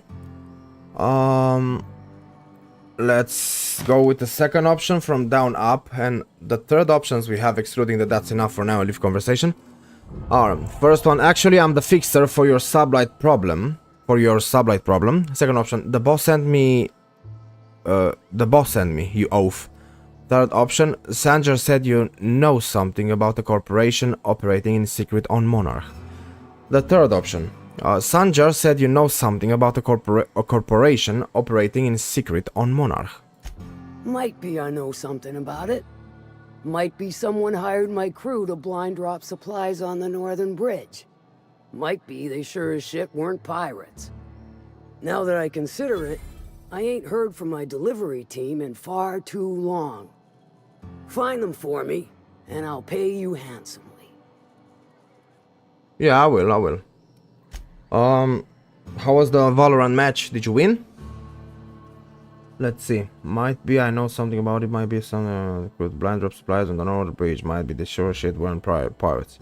Let's go with the second option from down up, and the third options we have, excluding the that's enough for now, leave conversation. First one, actually I'm the fixer for your sublight problem. Second option, the boss sent me, you oaf. Third option, Sanger said you know something about a corporation operating in secret on Monarch. The third option, Sanger said you know something about a corporation operating in secret on Monarch. Might be I know something about it. Might be someone hired my crew to blind drop supplies on the northern bridge. Might be they sure as shit weren't pirates. Now that I consider it, I ain't heard from my delivery team in far too long. Find them for me, and I'll pay you handsomely. Yeah, I will. How was the Valorant match? Did you win? Let's see. Might be I know something about it. Might be some with blind drop supplies on the northern bridge. Might be the sure shit weren't pirates.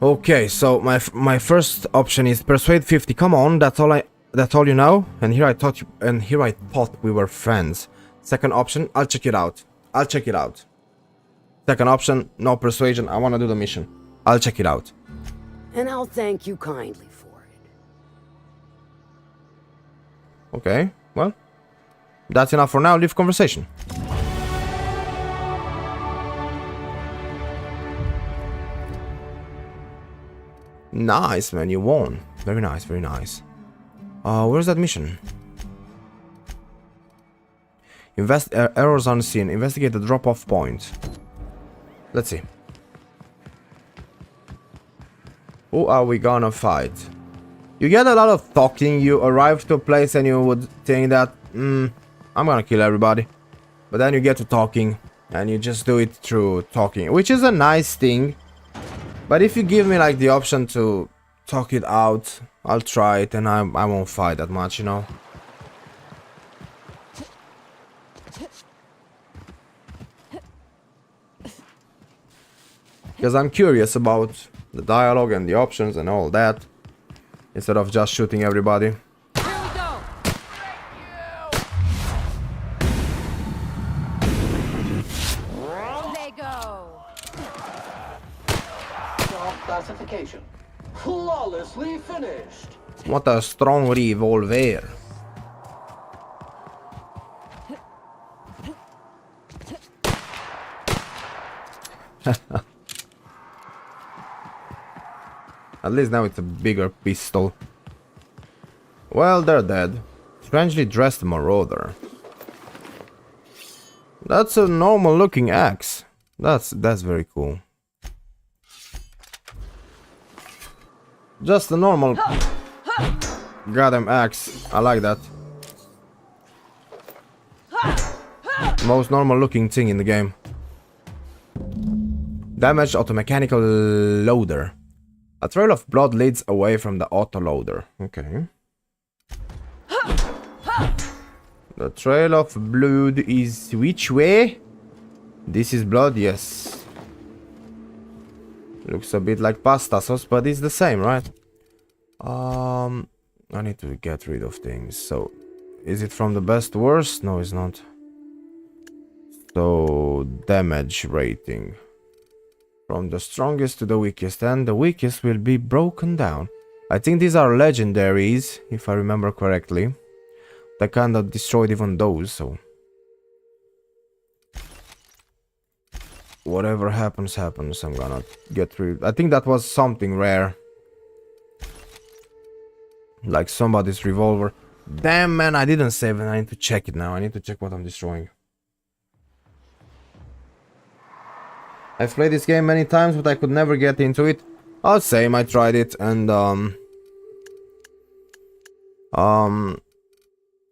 Okay, so my first option is persuade 50. Come on, that's all you know. And here I thought we were friends. Second option, I'll check it out. Second option, no persuasion. I wanna do the mission. I'll check it out. And I'll thank you kindly for it. Okay, well, that's enough for now. Leave conversation. Nice, man, you won. Very nice, very nice. Where's that mission? Errors unseen. Investigate the drop-off point. Let's see. Who are we gonna fight? You get a lot of talking. You arrive to a place and you would think that, I'm gonna kill everybody. But then you get to talking and you just do it through talking, which is a nice thing. But if you give me like the option to talk it out, I'll try it and I won't fight that much, you know. Because I'm curious about the dialogue and the options and all that, instead of just shooting everybody. Classification. Flawlessly finished. What a strong revolver. At least now it's a bigger pistol. Well, they're dead. Strangely dressed marauder. That's a normal looking axe. That's very cool. Just a normal goddamn axe. I like that. Most normal looking thing in the game. Damaged automechanical loader. A trail of blood leads away from the autoloader. Okay. The trail of blood is which way? This is blood, yes. Looks a bit like pasta sauce, but it's the same, right? I need to get rid of things. So, is it from the best to worst? No, it's not. So, damage rating. From the strongest to the weakest, and the weakest will be broken down. I think these are legendaries, if I remember correctly. They kind of destroyed even those, so... whatever happens, happens. I'm gonna get rid. I think that was something rare. Like somebody's revolver. Damn, man, I didn't save it. I need to check it now. I need to check what I'm destroying. I've played this game many times, but I could never get into it. I'll say I tried it, and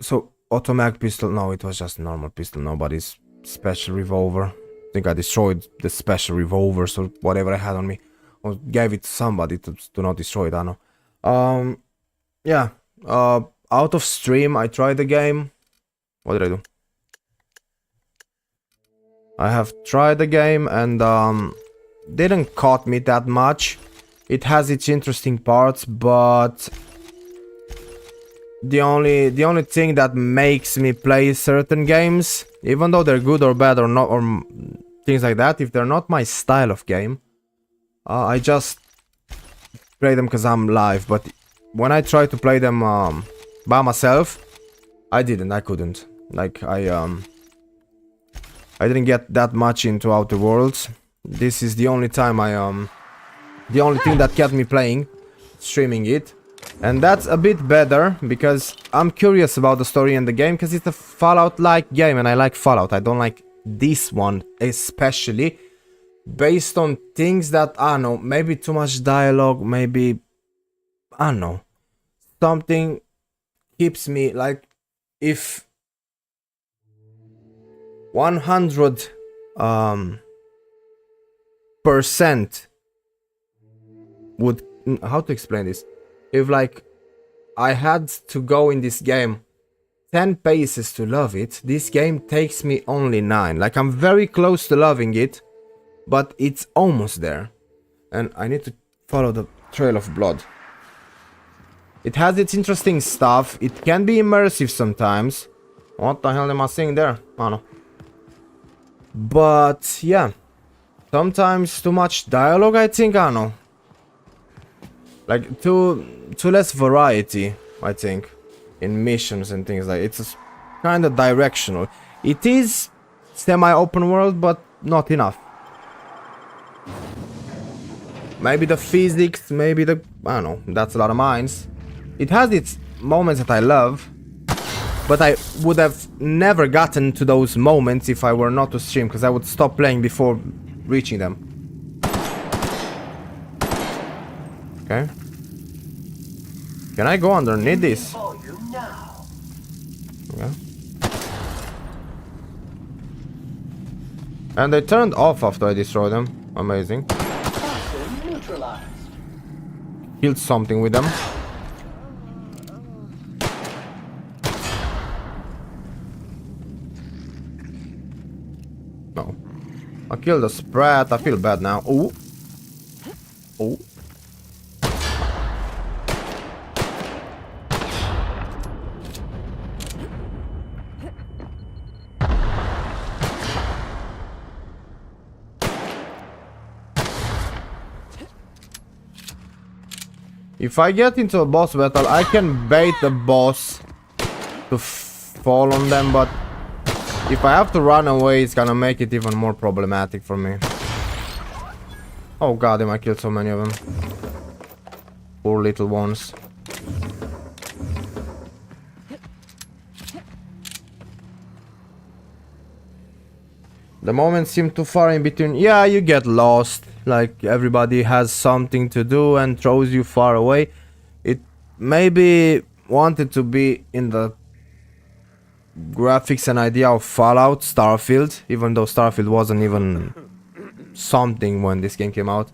so automatic pistol. No, it was just a normal pistol. Nobody's special revolver. I think I destroyed the special revolvers or whatever I had on me, or gave it to somebody to not destroy it. I don't know. Yeah. Out of stream, I tried the game. What did I do? I have tried the game and didn't caught me that much. It has its interesting parts, but the only thing that makes me play certain games, even though they're good or bad or not or things like that, if they're not my style of game, I just play them because I'm live. But when I try to play them by myself, I couldn't. Like I didn't get that much into Outer Worlds. This is the only time the only thing that kept me playing, streaming it. And that's a bit better, because I'm curious about the story and the game, because it's a Fallout-like game, and I like Fallout. I don't like this one, especially, based on things that, I don't know, maybe too much dialogue, maybe, I don't know, something keeps me, like, if 100 percent would, how to explain this, if like I had to go in this game 10 paces to love it, this game takes me only 9. Like, I'm very close to loving it, but it's almost there, and I need to follow the trail of blood. It has its interesting stuff. It can be immersive sometimes. What the hell am I seeing there? I don't know. But yeah, sometimes too much dialogue, I think. I don't know. Like too less variety, I think, in missions and things like. It's kind of directional. It is semi-open world, but not enough. Maybe the physics, maybe the, I don't know. That's a lot of mines. It has its moments that I love, but I would have never gotten to those moments if I were not to stream, because I would stop playing before reaching them. Okay. Can I go underneath this? Okay. And they turned off after I destroyed them. Amazing. Killed something with them. No. I killed a sprat. I feel bad now. Ooh. Ooh. If I get into a boss battle, I can bait the boss to fall on them, but if I have to run away, it's gonna make it even more problematic for me. Oh god, damn, I killed so many of them. Poor little ones. The moments seem too far in between. Yeah, you get lost. Like, everybody has something to do and throws you far away. It maybe wanted to be in the graphics and idea of Fallout, Starfield, even though Starfield wasn't even something when this game came out.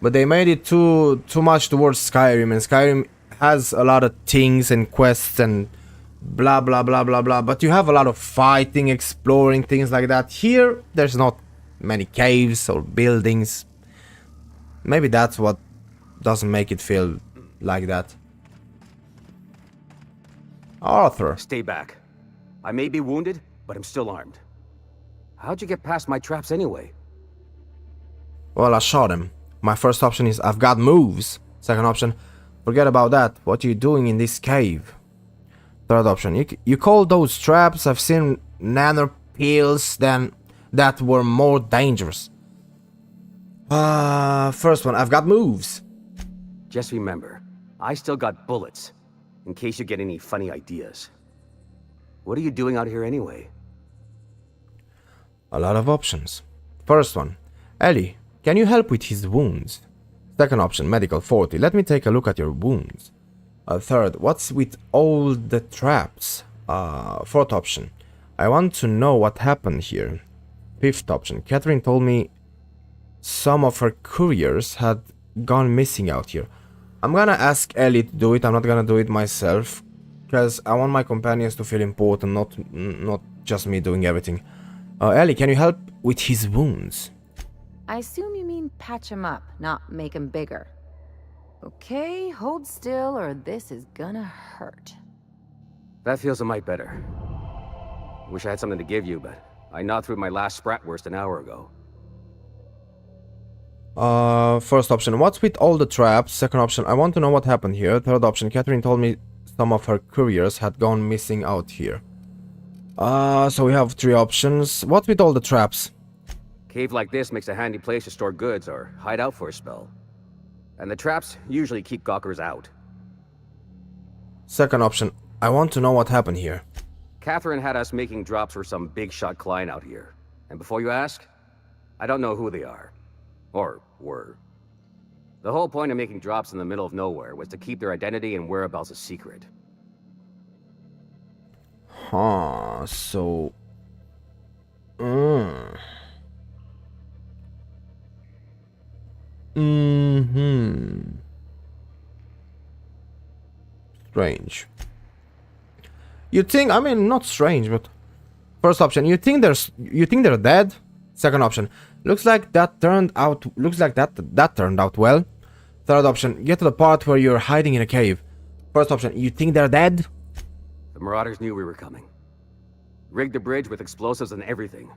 But they made it too much towards Skyrim, and Skyrim has a lot of things and quests and blah blah blah blah blah, but you have a lot of fighting, exploring, things like that. Here, there's not many caves or buildings. Maybe that's what doesn't make it feel like that. Arthur. Stay back. I may be wounded, but I'm still armed. How'd you get past my traps anyway? Well, I shot him. My first option is I've got moves. Second option, forget about that. What are you doing in this cave? Third option, you call those traps? I've seen nano pills that were more dangerous. First one, I've got moves. Just remember, I still got bullets, in case you get any funny ideas. What are you doing out here anyway? A lot of options. First one, Ellie, can you help with his wounds? Second option, medical 40. Let me take a look at your wounds. Third, what's with all the traps? Fourth option, I want to know what happened here. Fifth option, Catherine told me some of her couriers had gone missing out here. I'm gonna ask Ellie to do it. I'm not gonna do it myself, because I want my companions to feel important, not just me doing everything. Ellie, can you help with his wounds? I assume you mean patch him up, not make him bigger. Okay, hold still or this is gonna hurt. That feels a mite better. Wish I had something to give you, but I gnawed through my last Spratwurst an hour ago. First option, what's with all the traps? Second option, I want to know what happened here. Third option, Catherine told me some of her couriers had gone missing out here. So we have three options. What's with all the traps? Cave like this makes a handy place to store goods or hide out for a spell. And the traps usually keep gawkers out. Second option, I want to know what happened here. Catherine had us making drops for some big shot client out here. And before you ask, I don't know who they are. Or were. The whole point of making drops in the middle of nowhere was to keep their identity and whereabouts a secret. Huh, so... Strange. You think, I mean, not strange, but... First option, you think they're dead? Second option, looks like that turned out well. Third option, get to the part where you're hiding in a cave. First option, you think they're dead? The Marauders knew we were coming. Rigged the bridge with explosives and everything.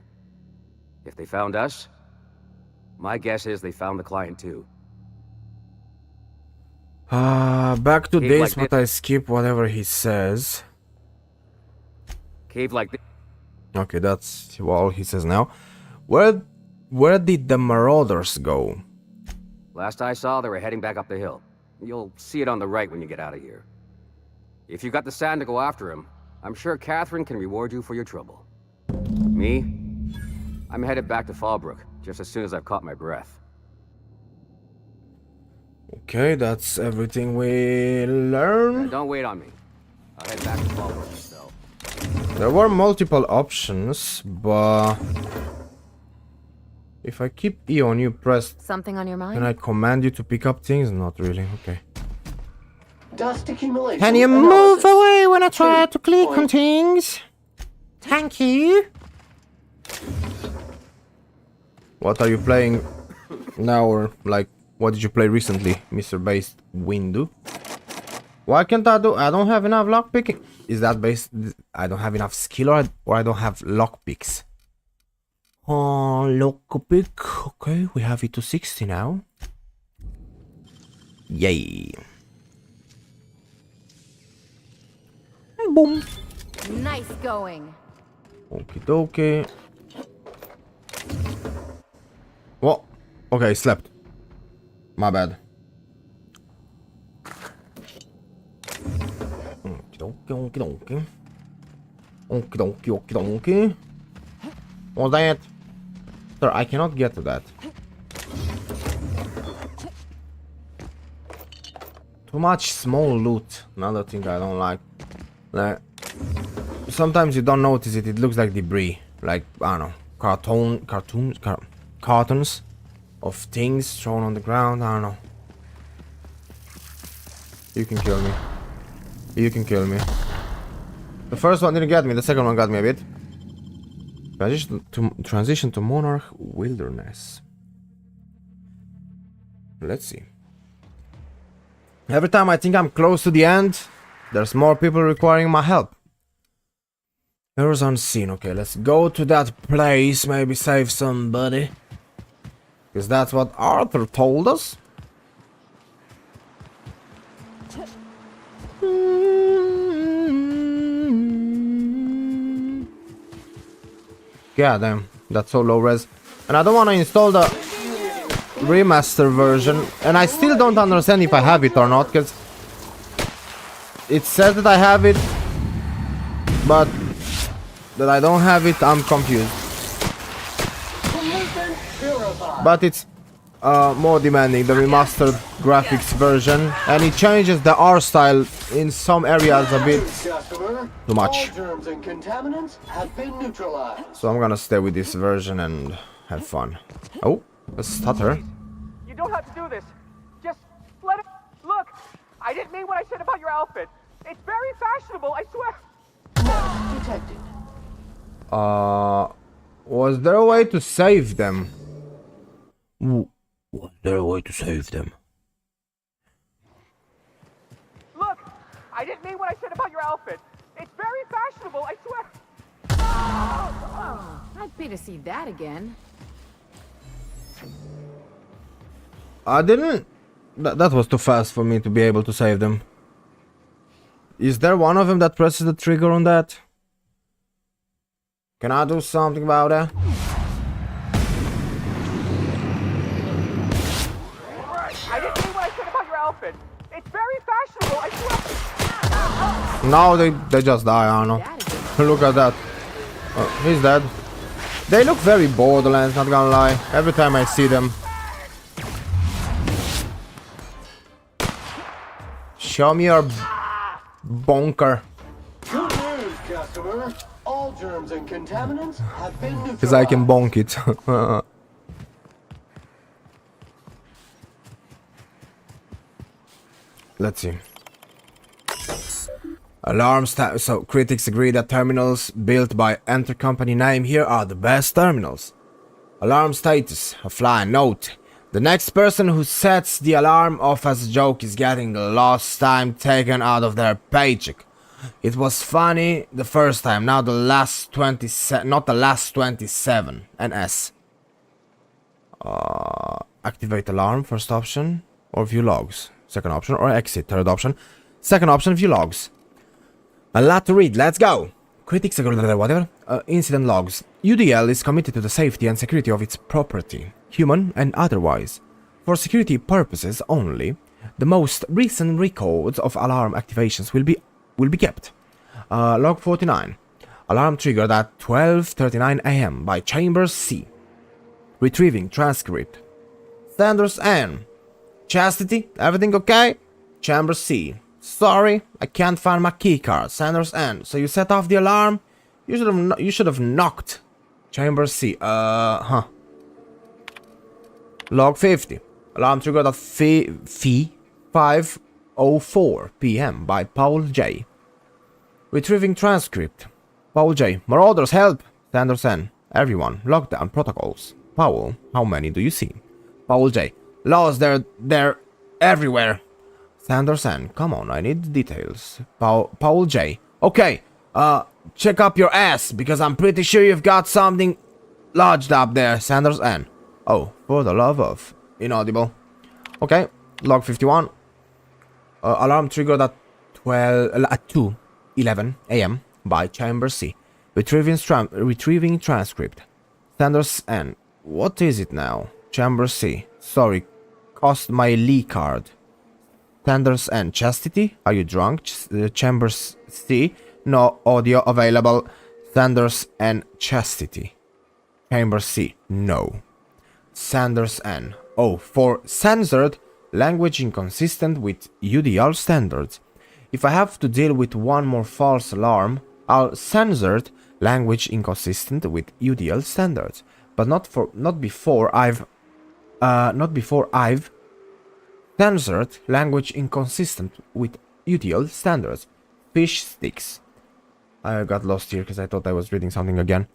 If they found us, my guess is they found the client too. Back to Cave this, like but I skip whatever he says. Cave like this. Okay, that's all he says now. Where did the Marauders go? Last I saw, they were heading back up the hill. You'll see it on the right when you get out of here. If you've got the sand to go after him, I'm sure Catherine can reward you for your trouble. Me? I'm headed back to Fallbrook, just as soon as I've caught my breath. Okay, that's everything we learn. Don't wait on me. I'll head back to Fallbrook myself. There were multiple options, but... If I keep E on you pressed... Something on your mind? Can I command you to pick up things? Not really, okay. Dust accumulation. Can you move away when I try to click on things? Thank you. What are you playing now, or like, what did you play recently, Mr. Based Window? Why can't I do? I don't have enough lockpicking. Is that based? I don't have enough skill, or I don't have lockpicks. Oh, lockpick. Okay, we have it to 60 now. Yay. Boom. Nice going. Okie dokie. What? Okay, I slept. My bad. Okie dokie, okie dokie. Okie dokie, okie dokie. What's that? Sir, I cannot get to that. Too much small loot. Another thing I don't like. Sometimes you don't notice it. It looks like debris. Like, I don't know, cartons of things thrown on the ground. I don't know. You can kill me. You can kill me. The first one didn't get me. The second one got me a bit. Transition to Monarch Wilderness. Let's see. Every time I think I'm close to the end, there's more people requiring my help. Errors unseen. Okay, let's go to that place. Maybe save somebody. Because that's what Arthur told us. God damn, that's so low res. And I don't want to install the... remaster version, and I still don't understand if I have it or not, because it says that I have it, but that I don't have it, I'm confused. But it's more demanding, the remastered graphics version, and it changes the art style in some areas a bit too much. So I'm gonna stay with this version and have fun. Oh, a stutter. You don't have to do this. Just let it... Look, I didn't mean what I said about your outfit. It's very fashionable, I swear. Detected. Was there a way to save them? Was there a way to save them? Look, I didn't mean what I said about your outfit. It's very fashionable, I swear. Oh, I'd pay to see that again. I didn't... That was too fast for me to be able to save them. Is there one of them that presses the trigger on that? Can I do something about that? I didn't mean what I said about your outfit. It's very fashionable, I swear. No, they just die, I don't know. Look at that. Oh, he's dead. They look very Borderlands, not gonna lie. Every time I see them. Show me your bonker. Good news, customer. All germs and contaminants have been neutralized. Because I can bonk it. Let's see. So critics agree that terminals built by Enter Company name here are the best terminals. Alarm status, a fly note. The next person who sets the alarm off as a joke is getting the lost time taken out of their paycheck. It was funny the first time, now the last 27, not the last 27, NS. Activate alarm, first option, or view logs. Second option, or exit, third option. Second option, view logs. A lot to read, let's go! Critics agree, whatever. Incident logs. UDL is committed to the safety and security of its property, human and otherwise. For security purposes only, the most recent records of alarm activations will be kept. Log 49. Alarm triggered at 12:39 AM by Chambers C. Retrieving transcript. Sanders N. Chastity, everything okay? Chambers C. Sorry, I can't find my keycard. Sanders N. So you set off the alarm? You should have knocked. Chambers C. Log 50. Alarm triggered at 5:04 PM by Paul J. Retrieving transcript. Paul J. Marauders, help! Sanders N. Everyone, lockdown protocols. Powell, how many do you see? Paul J. Laws, they're everywhere. Sanders N. Come on, I need details. Paul J. Okay, check up your ass, because I'm pretty sure you've got something lodged up there. Sanders N. Oh, for the love of... Inaudible. Okay, log 51. Alarm triggered at 2:11 AM by Chambers C. Retrieving transcript. Sanders N. What is it now? Chambers C. Sorry, cost my Lee card. Sanders N. Chastity? Are you drunk? Chambers C. No audio available. Sanders N. Chastity. Chambers C. No. Sanders N. Oh, for censored, language inconsistent with UDL standards. If I have to deal with one more false alarm, I'll censored, language inconsistent with UDL standards, but not before I've censored, language inconsistent with UDL standards. Fish sticks. I got lost here because I thought I was reading something again.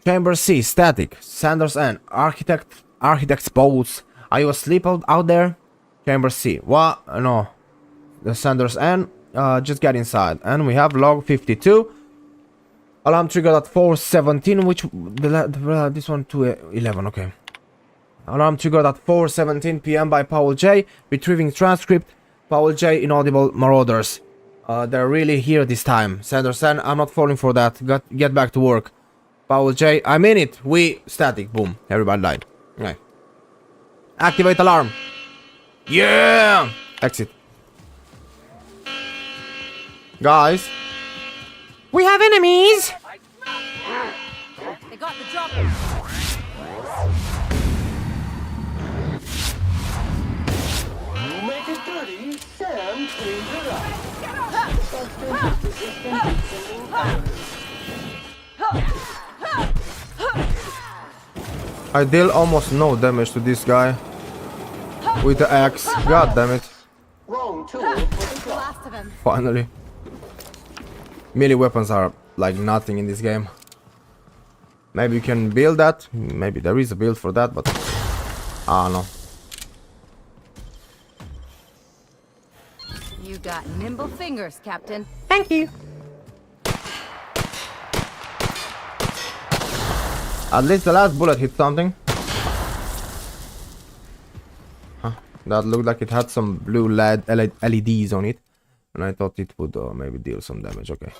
Chamber C, static. Sanders N, architect's bolts. Are you asleep out there? Chamber C, what? No. The Sanders N, just get inside. And we have log 52. Alarm triggered at 4:17, which this one 2:11. Okay. Alarm triggered at 4:17 PM by Paul J. Retrieving transcript. Paul J. Inaudible marauders. They're really here this time. Sanders N, I'm not falling for that. Get back to work. Paul J. I'm in it. We static. Boom. Everybody died. Okay. Activate alarm. Yeah! Exit. Guys. We have enemies! They got the drop. Make it dirty, Sam cleans it up. Substance resistant sending powder. I deal almost no damage to this guy. With the axe. God damn it. Wrong tool for the job. Finally. Melee weapons are like nothing in this game. Maybe you can build that. Maybe there is a build for that, but I don't know. You got nimble fingers, Captain. Thank you. At least the last bullet hit something. Huh. That looked like it had some blue LEDs on it. And I thought it would maybe deal some damage. Okay.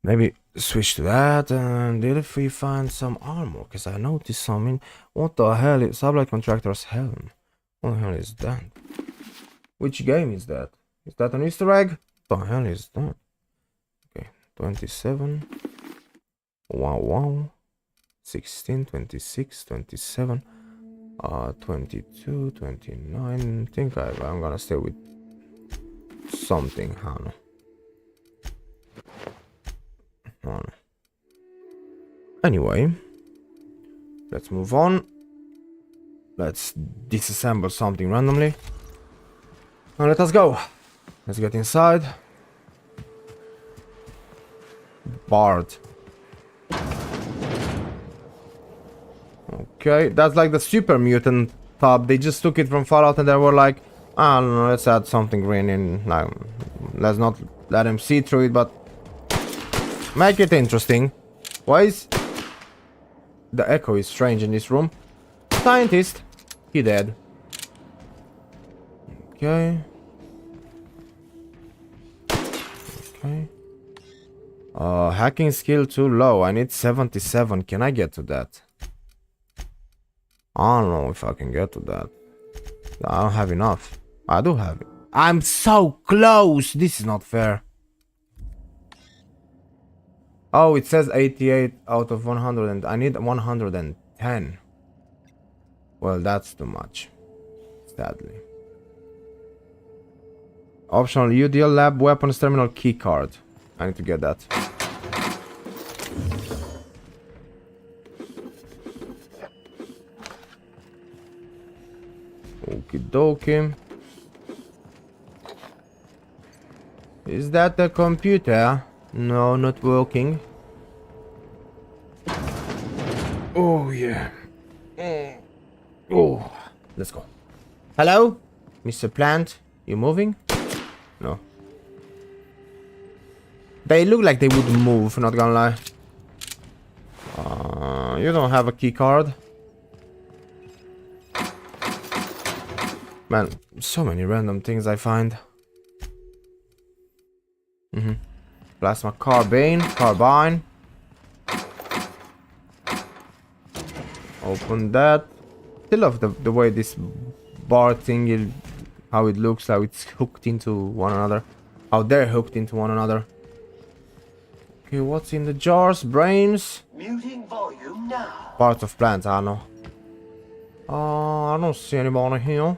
Maybe switch to that. And if we find some armor. Because I noticed something. What the hell is Sublight Contractor's helm? What the hell is that? Which game is that? Is that an Easter egg? What the hell is that? Okay. 27. Wow. 16, 26, 27, 22, 29. I think I'm gonna stay with something. I don't know. Anyway, let's move on. Let's disassemble something randomly. Now let us go. Let's get inside. Bard. Okay, that's like the super mutant top. They just took it from Fallout and they were like, I don't know, let's add something green in. Like, let's not let him see through it, but make it interesting. Why is the echo is strange in this room? Scientist, he dead. Okay. Okay. Hacking skill too low. I need 77. Can I get to that? I don't know if I can get to that. I don't have enough. I do have it. I'm so close. This is not fair. Oh, it says 88 out of 100 and I need 110. Well, that's too much. Sadly. Optional UDL lab weapons terminal key card. I need to get that. Okie dokie. Is that the computer? No, not working. Oh yeah. Oh, let's go. Hello, Mr. Plant. You moving? No. They look like they would move. Not gonna lie. You don't have a key card. Man, so many random things I find. Plasma carbine. Open that. Still love the way this bar thing, how it looks, how it's hooked into one another. How they're hooked into one another. Okay, what's in the jars? Brains. Muting volume now. Parts of plants, I know. I don't see anybody here.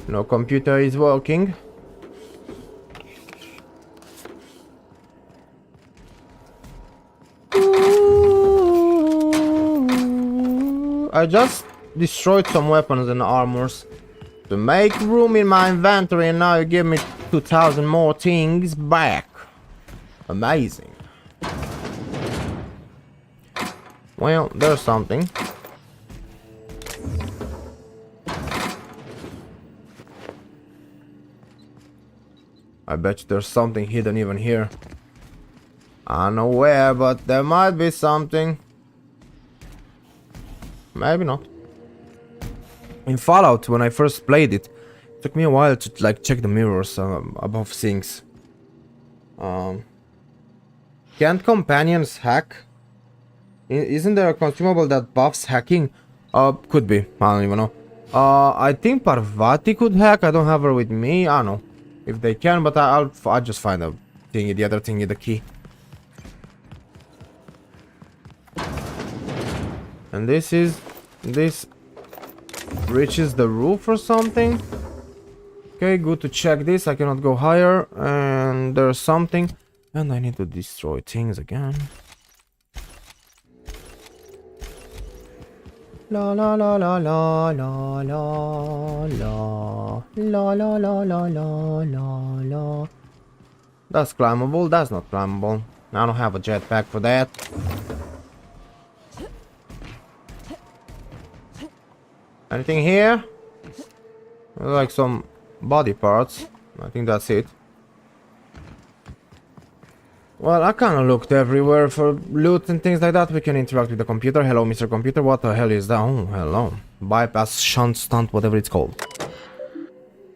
No computer is working. I just destroyed some weapons and armors to make room in my inventory, and now you give me 2,000 more things back. Amazing. Well, there's something. I bet you there's something hidden even here. I don't know where, but there might be something. Maybe not. In Fallout, when I first played it, it took me a while to like check the mirrors above things. Can't companions hack? Isn't there a consumable that buffs hacking? Could be. I don't even know. I think Parvati could hack. I don't have her with me. I don't know if they can, but I'll just find a thingy. The other thingy, the key. And this reaches the roof or something. Okay, good to check this. I cannot go higher, and there's something, and I need to destroy things again. La la la la la la la la la la la la la la. That's climbable. That's not climbable. I don't have a jetpack for that. Anything here? Like some body parts. I think that's it. Well, I kinda looked everywhere for loot and things like that. We can interact with the computer. Hello, Mr. Computer. What the hell is that? Oh, hello. Bypass, shunt, stunt, whatever it's called.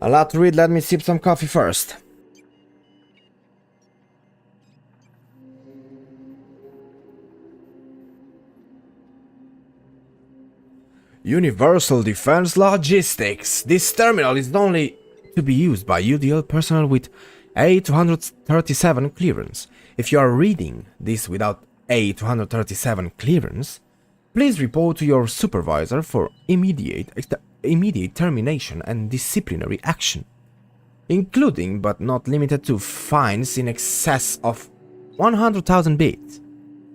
A lot to read. Let me sip some coffee first. Universal Defense Logistics. This terminal is only to be used by UDL personnel with A237 clearance. If you are reading this without A237 clearance, please report to your supervisor for immediate termination and disciplinary action, including but not limited to fines in excess of 100,000 bits,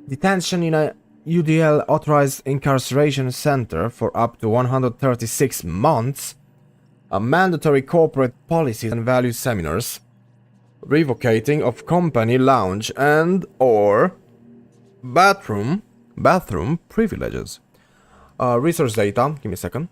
detention in a UDL authorized incarceration center for up to 136 months, a mandatory corporate policies and values seminars, revocating of company lounge and or bathroom privileges. Resource data, give me a second.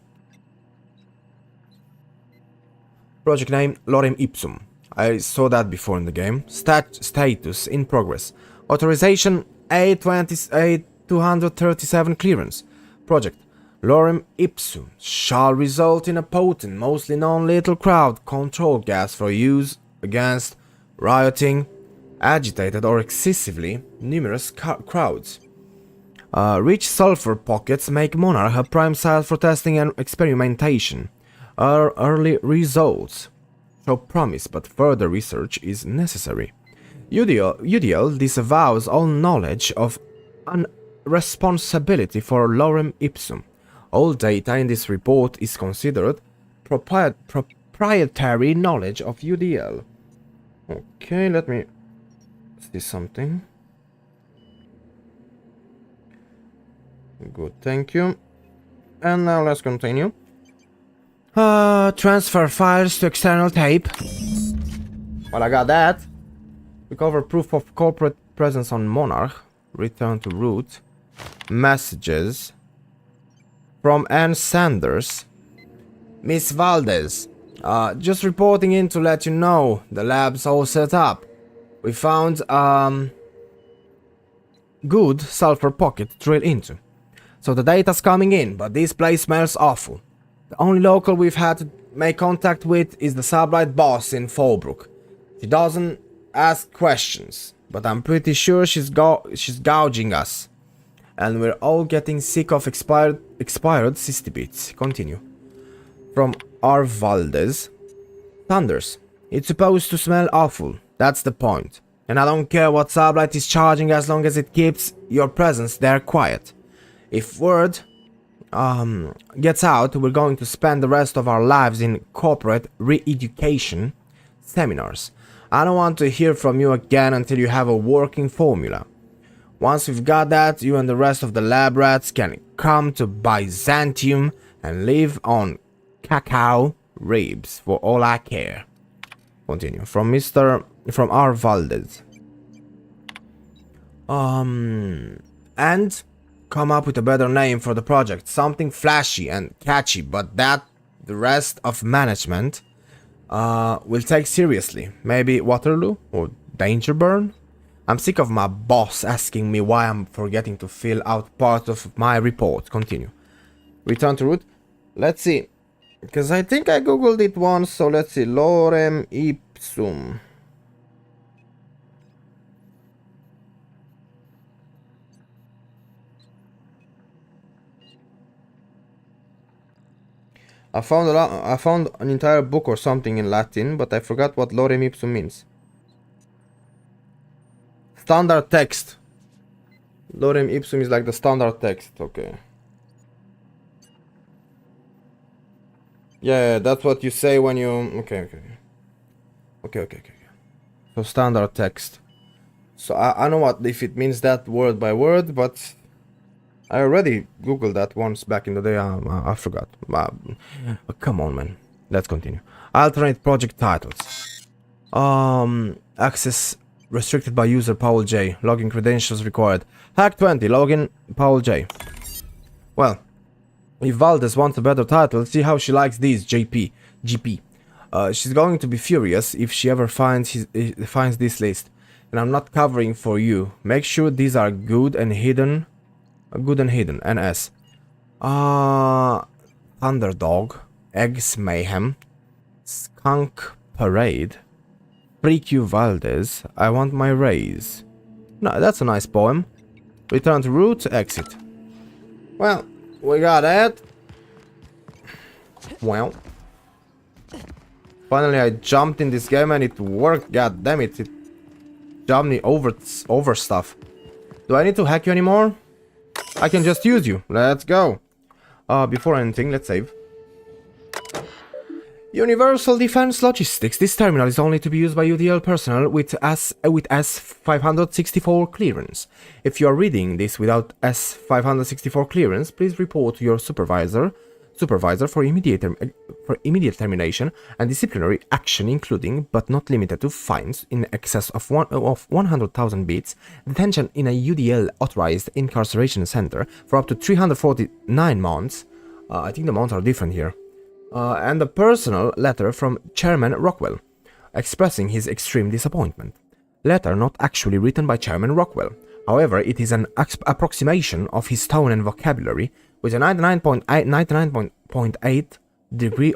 Project name Lorem Ipsum. I saw that before in the game. Status in progress. Authorization A237 clearance. Project Lorem Ipsum shall result in a potent, mostly non-lethal crowd control gas for use against rioting, agitated or excessively numerous crowds. Rich sulfur pockets make Monarch a prime site for testing and experimentation. Our early results show promise, but further research is necessary. UDL disavows all knowledge of and responsibility for Lorem Ipsum. All data in this report is considered proprietary knowledge of UDL. Okay, let me see something. Good, thank you. And now let's continue. Transfer files to external tape. Well, I got that. Recover proof of corporate presence on Monarch. Return to root. Messages from Ann Sanders. Miss Valdez. Just reporting in to let you know the lab's all set up. We found good sulfur pocket to drill into. So the data's coming in, but this place smells awful. The only local we've had to make contact with is the sublight boss in Fallbrook. She doesn't ask questions, but I'm pretty sure she's gouging us. And we're all getting sick of expired cystibits. Continue. From R. Valdez. Thunders. It's supposed to smell awful. That's the point. And I don't care what sublight is charging as long as it keeps your presence there quiet. If word gets out, we're going to spend the rest of our lives in corporate re-education seminars. I don't want to hear from you again until you have a working formula. Once we've got that, you and the rest of the lab rats can come to Byzantium and live on cacao ribs for all I care. Continue. From R. Valdez. And come up with a better name for the project. Something flashy and catchy, but that the rest of management will take seriously. Maybe Waterloo or Dangerburn? I'm sick of my boss asking me why I'm forgetting to fill out part of my report. Continue. Return to root. Let's see. Because I think I googled it once, so let's see. Lorem Ipsum. I found an entire book or something in Latin, but I forgot what lorem ipsum means. Standard text. Lorem ipsum is like the standard text. Okay. Yeah, that's what you say when you... Okay. So standard text. So I know what if it means that word by word, but I already googled that once back in the day. I forgot. Come on, man. Let's continue. Alternate project titles. Access restricted by user Paul J. Login credentials required. Hack 20. Login Paul J. Well, if Valdez wants a better title, see how she likes these, GP. She's going to be furious if she ever finds this list. And I'm not covering for you. Make sure these are good and hidden. NS. Thunderdog. Eggs Mayhem. Skunk Parade. Freak You Valdez. I want my raise. No, that's a nice poem. Return to root. Exit. Well, we got that. Well. Finally I jumped in this game and it worked. God damn it. It jumped me over stuff. Do I need to hack you anymore? I can just use you. Let's go. Before anything, let's save. Universal Defense Logistics. This terminal is only to be used by UDL personnel with S564 clearance. If you are reading this without S564 clearance, please report to your supervisor for immediate termination and disciplinary action, including but not limited to fines in excess of 100,000 bits, detention in a UDL authorized incarceration center for up to 349 months. I think the months are different here. And a personal letter from Chairman Rockwell, expressing his extreme disappointment. Letter not actually written by Chairman Rockwell. However, it is an approximation of his tone and vocabulary, with a 99.8 degree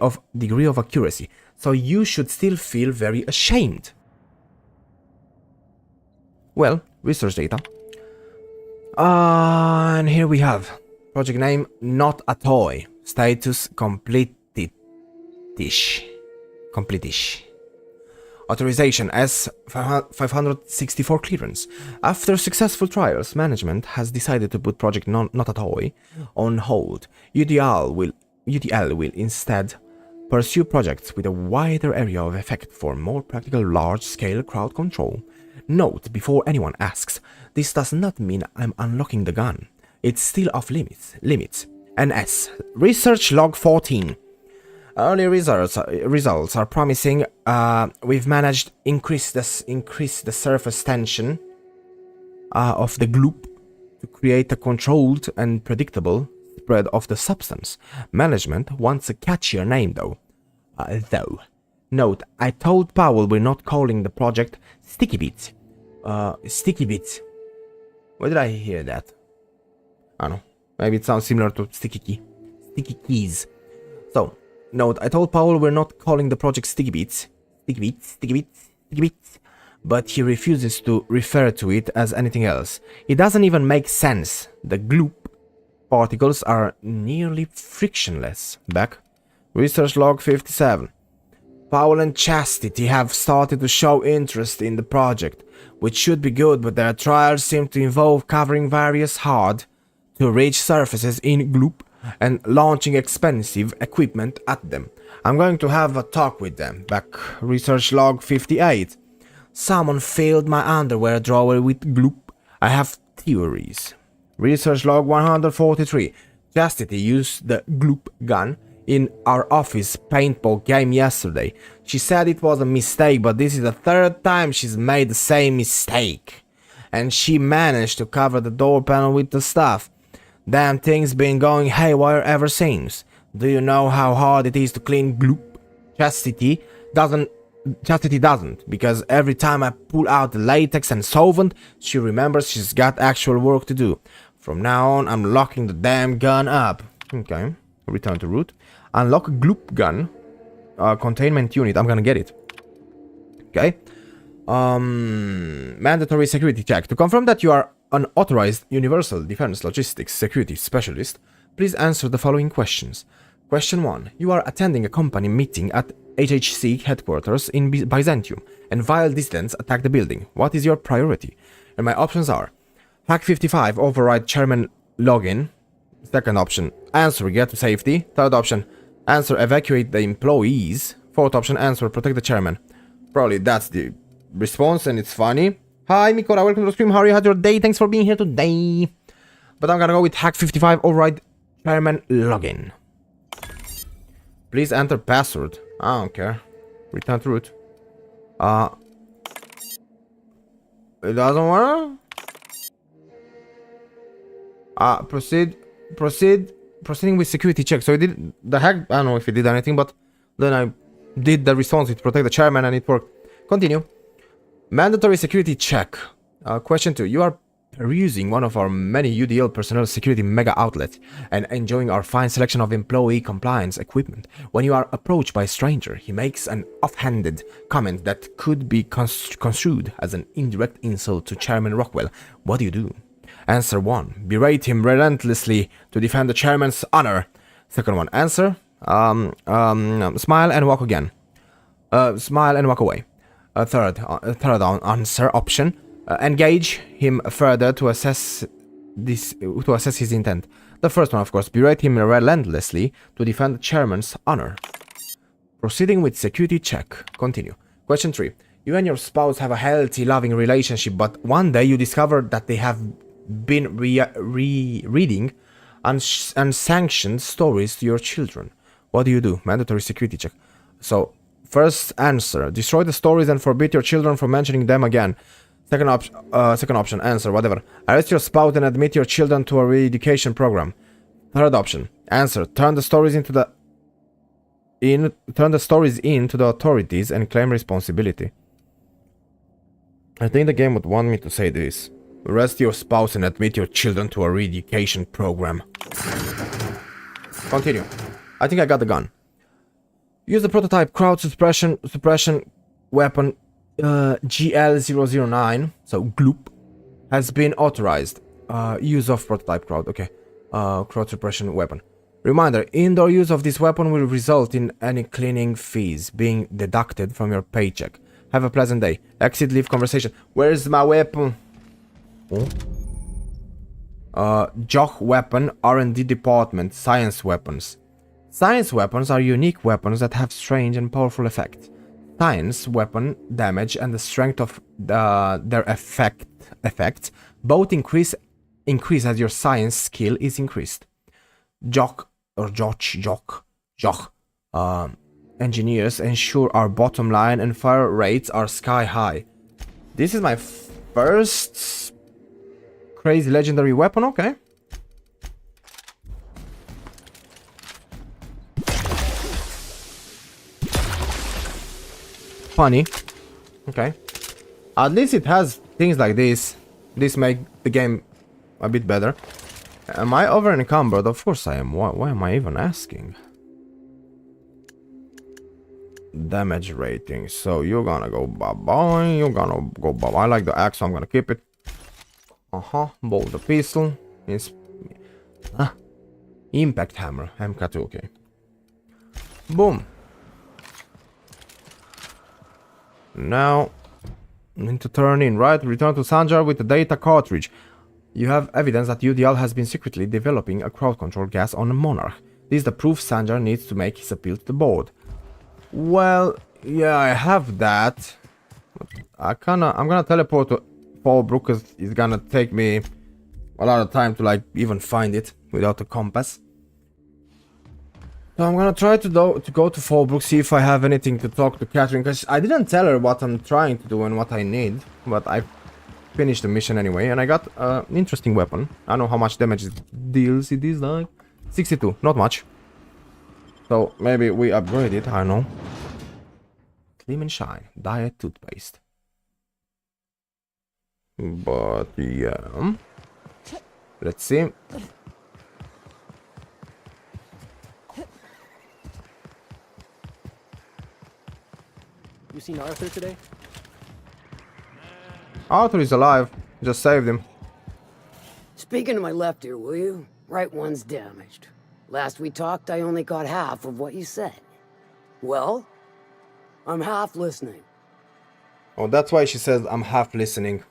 of accuracy. So you should still feel very ashamed. Well, research data. And here we have project name not a toy. Status completish. Authorization S564 clearance. After successful trials, management has decided to put project not a toy on hold. UDL will instead pursue projects with a wider area of effect for more practical large-scale crowd control. Note before anyone asks, this does not mean I'm unlocking the gun. It's still off limits. NS. Research log 14. Early results are promising. We've managed to increase the surface tension of the gloop to create a controlled and predictable spread of the substance. Management wants a catchier name though. Note, I told Powell we're not calling the project Sticky Bits. Sticky Bits. Where did I hear that? I don't know. Maybe it sounds similar to Sticky Key. Sticky Keys. So, note, I told Paul we're not calling the project Sticky Bits, but he refuses to refer to it as anything else. It doesn't even make sense. The gloop particles are nearly frictionless. Back. Research log 57. Powell and Chastity have started to show interest in the project, which should be good, but their trials seem to involve covering various hard-to-reach surfaces in gloop and launching expensive equipment at them. I'm going to have a talk with them. Back. Research log 58. Someone filled my underwear drawer with gloop. I have theories. Research log 143. Chastity used the gloop gun in our office paintball game yesterday. She said it was a mistake, but this is the third time she's made the same mistake. And she managed to cover the door panel with the stuff. Damn thing's been going haywire ever since. Do you know how hard it is to clean gloop? Chastity doesn't, because every time I pull out the latex and solvent, she remembers she's got actual work to do. From now on, I'm locking the damn gun up. Okay, return to root. Unlock gloop gun. Containment unit, I'm gonna get it. Okay. Mandatory security check. To confirm that you are an authorized Universal Defense Logistics Security Specialist, please answer the following questions. Question 1. You are attending a company meeting at HHC headquarters in Byzantium, and vile dissidents attack the building. What is your priority? And my options are: Hack 55, override chairman login. Second option, answer, get to safety. Third option, answer, evacuate the employees. Fourth option, answer, protect the chairman. Probably that's the response, and it's funny. Hi, Micora, welcome to the stream. How are you? How's your day? Thanks for being here today. But I'm gonna go with Hack 55, override chairman login. Please enter password. I don't care. Return to root. It doesn't work? Proceeding with security check. So it did the hack. I don't know if it did anything, but then I did the response to protect the chairman and it worked. Continue. Mandatory security check. Question 2. You are perusing one of our many UDL personnel security mega outlets and enjoying our fine selection of employee compliance equipment. When you are approached by a stranger, he makes an offhanded comment that could be construed as an indirect insult to Chairman Rockwell. What do you do? Answer 1. Berate him relentlessly to defend the chairman's honor. Second one. Answer. Smile and walk again. Smile and walk away. Third answer option. Engage him further to assess his intent. The first one, of course, berate him relentlessly to defend the chairman's honor. Proceeding with security check. Continue. Question 3. You and your spouse have a healthy, loving relationship, but one day you discover that they have been reading unsanctioned stories to your children. What do you do? Mandatory security check. So, first answer. Destroy the stories and forbid your children from mentioning them again. Second option, answer, whatever. Arrest your spouse and admit your children to a re-education program. Third option, answer, turn the stories into the authorities and claim responsibility. I think the game would want me to say this. Arrest your spouse and admit your children to a re-education program. Continue. I think I got the gun. Use the prototype crowd suppression weapon GL009, so gloop, has been authorized. Use of prototype crowd, okay. Crowd suppression weapon. Reminder, indoor use of this weapon will result in any cleaning fees being deducted from your paycheck. Have a pleasant day. Exit, leave conversation. Where's my weapon? Jock weapon, R&D department, science weapons. Science weapons are unique weapons that have strange and powerful effects. Science weapon damage and the strength of their effects both increase as your science skill is increased. Jock engineers ensure our bottom line and fire rates are sky high. This is my first crazy legendary weapon, okay. Funny. Okay. At least it has things like this. This make the game a bit better. Am I over encumbered? Of course I am. Why am I even asking? Damage rating. So you're gonna go bye-bye. You're gonna go bye-bye. I like the axe, so I'm gonna keep it. Bolt the pistol. Impact hammer. MK2, okay. Boom. Now, need to turn in, right? Return to Sanjar with the data cartridge. You have evidence that UDL has been secretly developing a crowd control gas on a Monarch. This is the proof Sanjar needs to make his appeal to the board. Well, yeah, I have that. I'm gonna teleport to Fallbrook because it's gonna take me a lot of time to like even find it without a compass. So I'm gonna try to go to Fallbrook, see if I have anything to talk to Catherine, because I didn't tell her what I'm trying to do and what I need, but I finished the mission anyway, and I got an interesting weapon. I don't know how much damage it deals. It is like 62, not much. So maybe we upgrade it, I don't know. Clean and shine, diet toothpaste. But yeah, let's see. You seen Arthur today? Arthur is alive. Just saved him. Speaking to my left ear, will you? Right one's damaged. Last we talked, I only got half of what you said. Well, I'm half listening. Oh, that's why she says I'm half listening.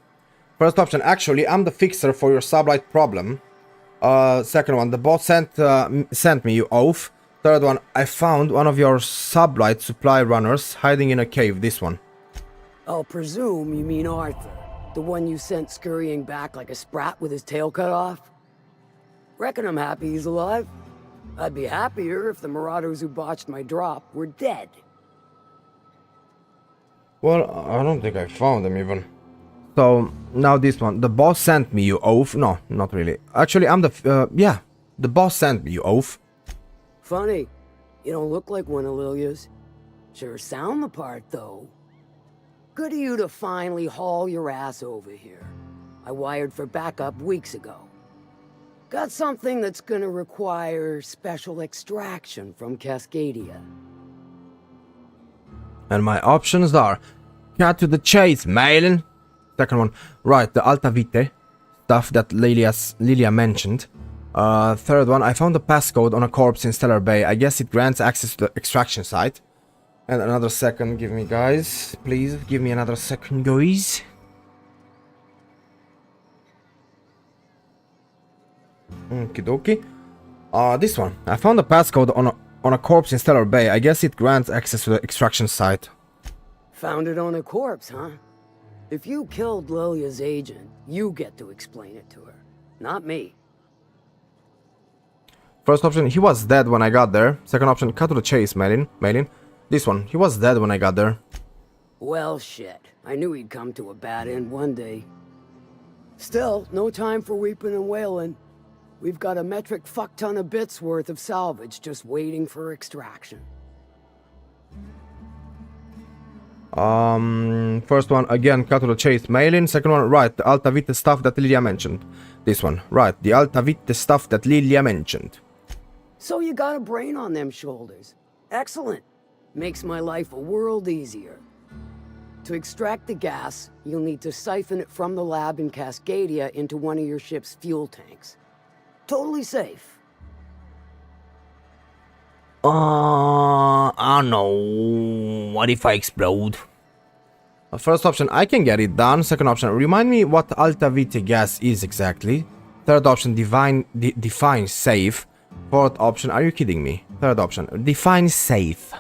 First option, actually, I'm the fixer for your sublight problem. Second one, the boss sent me, you oaf. Third one, I found one of your sublight supply runners hiding in a cave, this one. I'll presume you mean Arthur, the one you sent scurrying back like a sprat with his tail cut off? Reckon I'm happy he's alive. I'd be happier if the marauders who botched my drop were dead. Well, I don't think I found them even. So, now this one. The boss sent me, you oaf. No, not really. Actually, I'm the... yeah. The boss sent me, you oaf. Funny. You don't look like one of Lilia's. Sure sound the part, though. Good of you to finally haul your ass over here. I wired for backup weeks ago. Got something that's gonna require special extraction from Cascadia. And my options are... Cut to the chase, Malin. Second one. Right, the Alta Vite stuff that Lilia mentioned. Third one. I found the passcode on a corpse in Stellar Bay. I guess it grants access to the extraction site. And another second. Give me, guys. Please, give me another second, guys. Okie dokie. This one. I found the passcode on a corpse in Stellar Bay. I guess it grants access to the extraction site. Found it on a corpse, huh? If you killed Lilia's agent, you get to explain it to her, not me. First option, he was dead when I got there. Second option, cut to the chase, Malin. This one, he was dead when I got there. Well, shit. I knew he'd come to a bad end one day. Still, no time for weeping and wailing. We've got a metric fuck ton of bits worth of salvage just waiting for extraction. First one, again, cut to the chase, Malin. Second one, right, the Alta Vite stuff that Lilia mentioned. This one, right, the Alta Vite stuff that Lilia mentioned. So you got a brain on them shoulders. Excellent. Makes my life a world easier. To extract the gas, you'll need to siphon it from the lab in Cascadia into one of your ship's fuel tanks. Totally safe. I don't know. What if I explode? First option, I can get it done. Second option, remind me what Alta Vite gas is exactly. Third option, define safe. Fourth option, are you kidding me? Third option, define safe.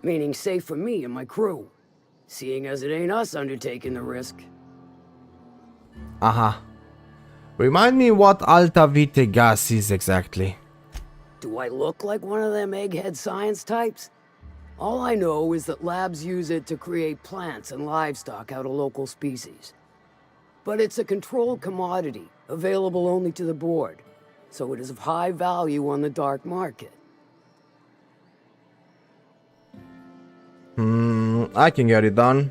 Meaning safe for me and my crew. Seeing as it ain't us undertaking the risk. Remind me what Alta Vite gas is exactly. Do I look like one of them egghead science types? All I know is that labs use it to create plants and livestock out of local species. But it's a controlled commodity, available only to the board, so it is of high value on the dark market. I can get it done.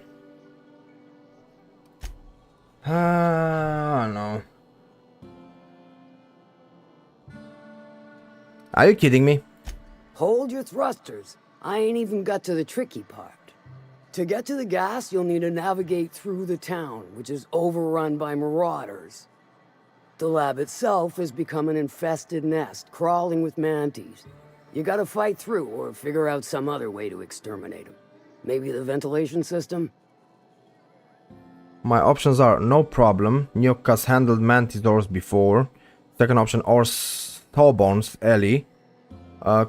I don't know. Are you kidding me? Hold your thrusters. I ain't even got to the tricky part. To get to the gas, you'll need to navigate through the town, which is overrun by marauders. The lab itself has become an infested nest, crawling with mantis. You gotta fight through or figure out some other way to exterminate them. Maybe the ventilation system? My options are no problem. Nyoka's handled mantis doors before. Second option, or Stawbones, Ellie.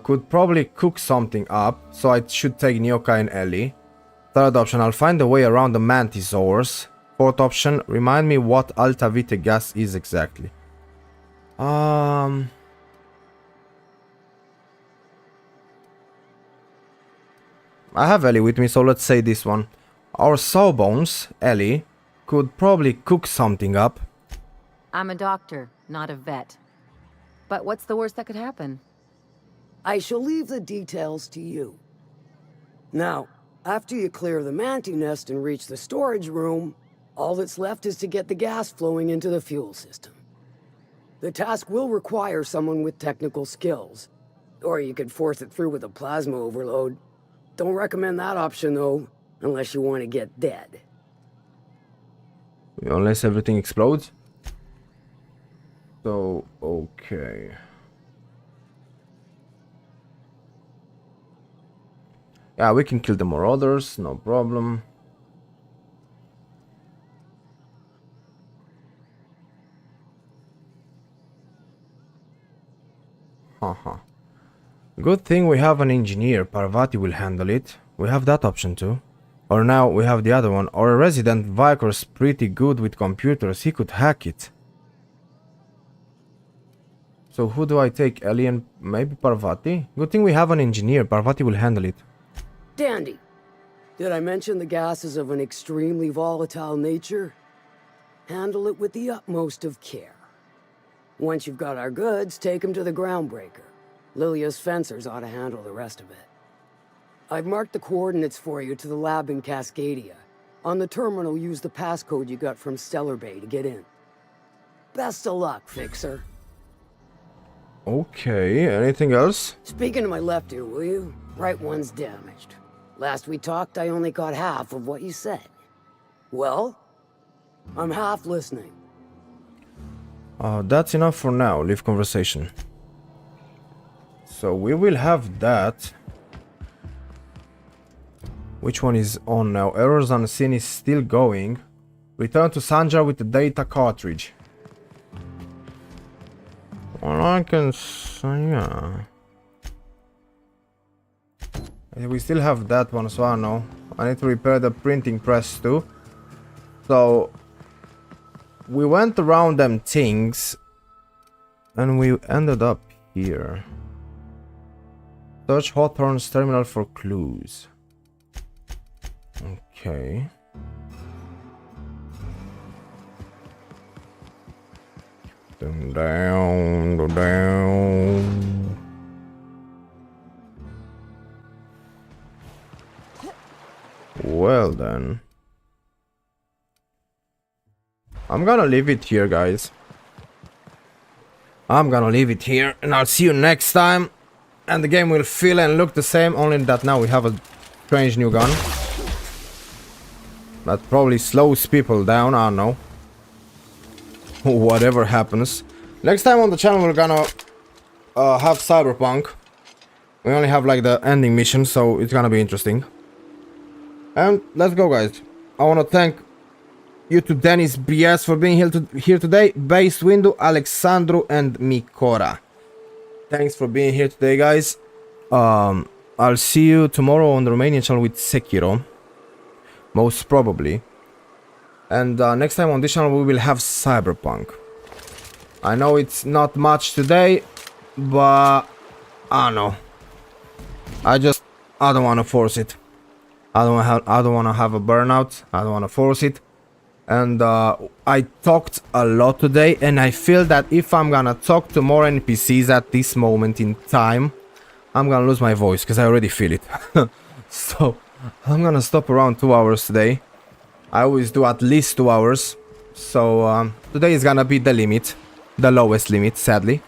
Could probably cook something up, so I should take Nyoka and Ellie. Third option, I'll find a way around the mantisaurs. Fourth option, remind me what Alta Vite gas is exactly. I have Ellie with me, so let's say this one. Our Sawbones, Ellie, could probably cook something up. I'm a doctor, not a vet. But what's the worst that could happen? I shall leave the details to you. Now, after you clear the manti nest and reach the storage room, all that's left is to get the gas flowing into the fuel system. The task will require someone with technical skills. Or you could force it through with a plasma overload. Don't recommend that option, though, unless you want to get dead. Unless everything explodes? So, okay. Yeah, we can kill the marauders, no problem. Haha. Good thing we have an engineer. Parvati will handle it. We have that option too. Or now we have the other one. Or a resident Viker's pretty good with computers. He could hack it. So who do I take? Ellie and maybe Parvati? Good thing we have an engineer. Parvati will handle it. Dandy. Did I mention the gas is of an extremely volatile nature? Handle it with the utmost of care. Once you've got our goods, take them to the groundbreaker. Lilia's fencers ought to handle the rest of it. I've marked the coordinates for you to the lab in Cascadia. On the terminal, use the passcode you got from Stellar Bay to get in. Best of luck, Fixer. Okay, anything else? Speaking to my left ear, will you? Right one's damaged. Last we talked, I only caught half of what you said. Well, I'm half listening. That's enough for now. Leave conversation. So we will have that. Which one is on now? Errors unseen is still going. Return to Sanjar with the data cartridge. Well, I can say, yeah. We still have that one, so I know. I need to repair the printing press too. So we went around them things and we ended up here. Search Hawthorne's terminal for clues. Okay. Down. Well then. I'm gonna leave it here, guys. I'm gonna leave it here and I'll see you next time. And the game will feel and look the same, only that now we have a strange new gun. That probably slows people down, I don't know. Whatever happens. Next time on the channel we're gonna have Cyberpunk. We only have like the ending mission, so it's gonna be interesting. And let's go, guys. I wanna thank you to Dennis BS for being here today, Base Window, Alexandru and Micora. Thanks for being here today, guys. I'll see you tomorrow on the Romanian channel with Sekiro. Most probably. And next time on this channel we will have Cyberpunk. I know it's not much today, but I don't know. I don't want to force it. I don't want to have a burnout. I don't want to force it. And I talked a lot today, and I feel that if I'm gonna talk to more NPCs at this moment in time, I'm gonna lose my voice, because I already feel it. So I'm gonna stop around 2 hours today. I always do at least 2 hours. So today is gonna be the limit. The lowest limit, sadly.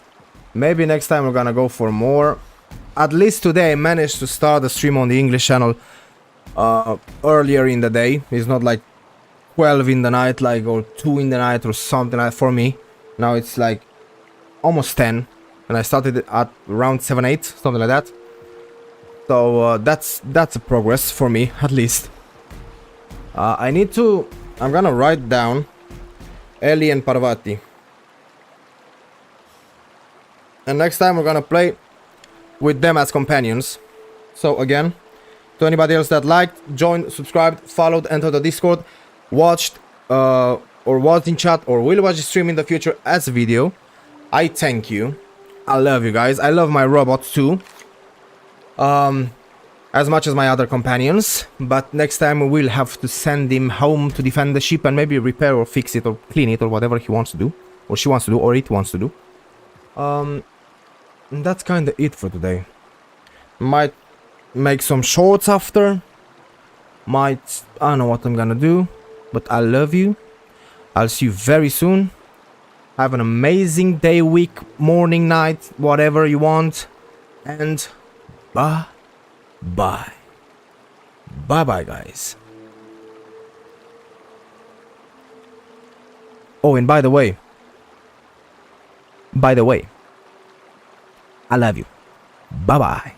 Maybe next time we're gonna go for more. At least today I managed to start the stream on the English channel earlier in the day. It's not like 12 in the night, like, or 2 in the night or something like for me. Now it's like almost 10. And I started at around 7, 8, something like that. So that's a progress for me, at least. I'm gonna write down Ellie and Parvati. And next time we're gonna play with them as companions. So again, to anybody else that liked, joined, subscribed, followed, entered the Discord, watched or was in chat or will watch the stream in the future as a video, I thank you. I love you guys. I love my robots too. As much as my other companions, but next time we'll have to send him home to defend the ship and maybe repair or fix it or clean it or whatever he wants to do, or she wants to do, or it wants to do. And that's kinda it for today. Might make some shorts after. I don't know what I'm gonna do, but I love you. I'll see you very soon. Have an amazing day, week, morning, night, whatever you want. And bye. Bye. Bye-bye, guys. Oh, and by the way, I love you. Bye-bye.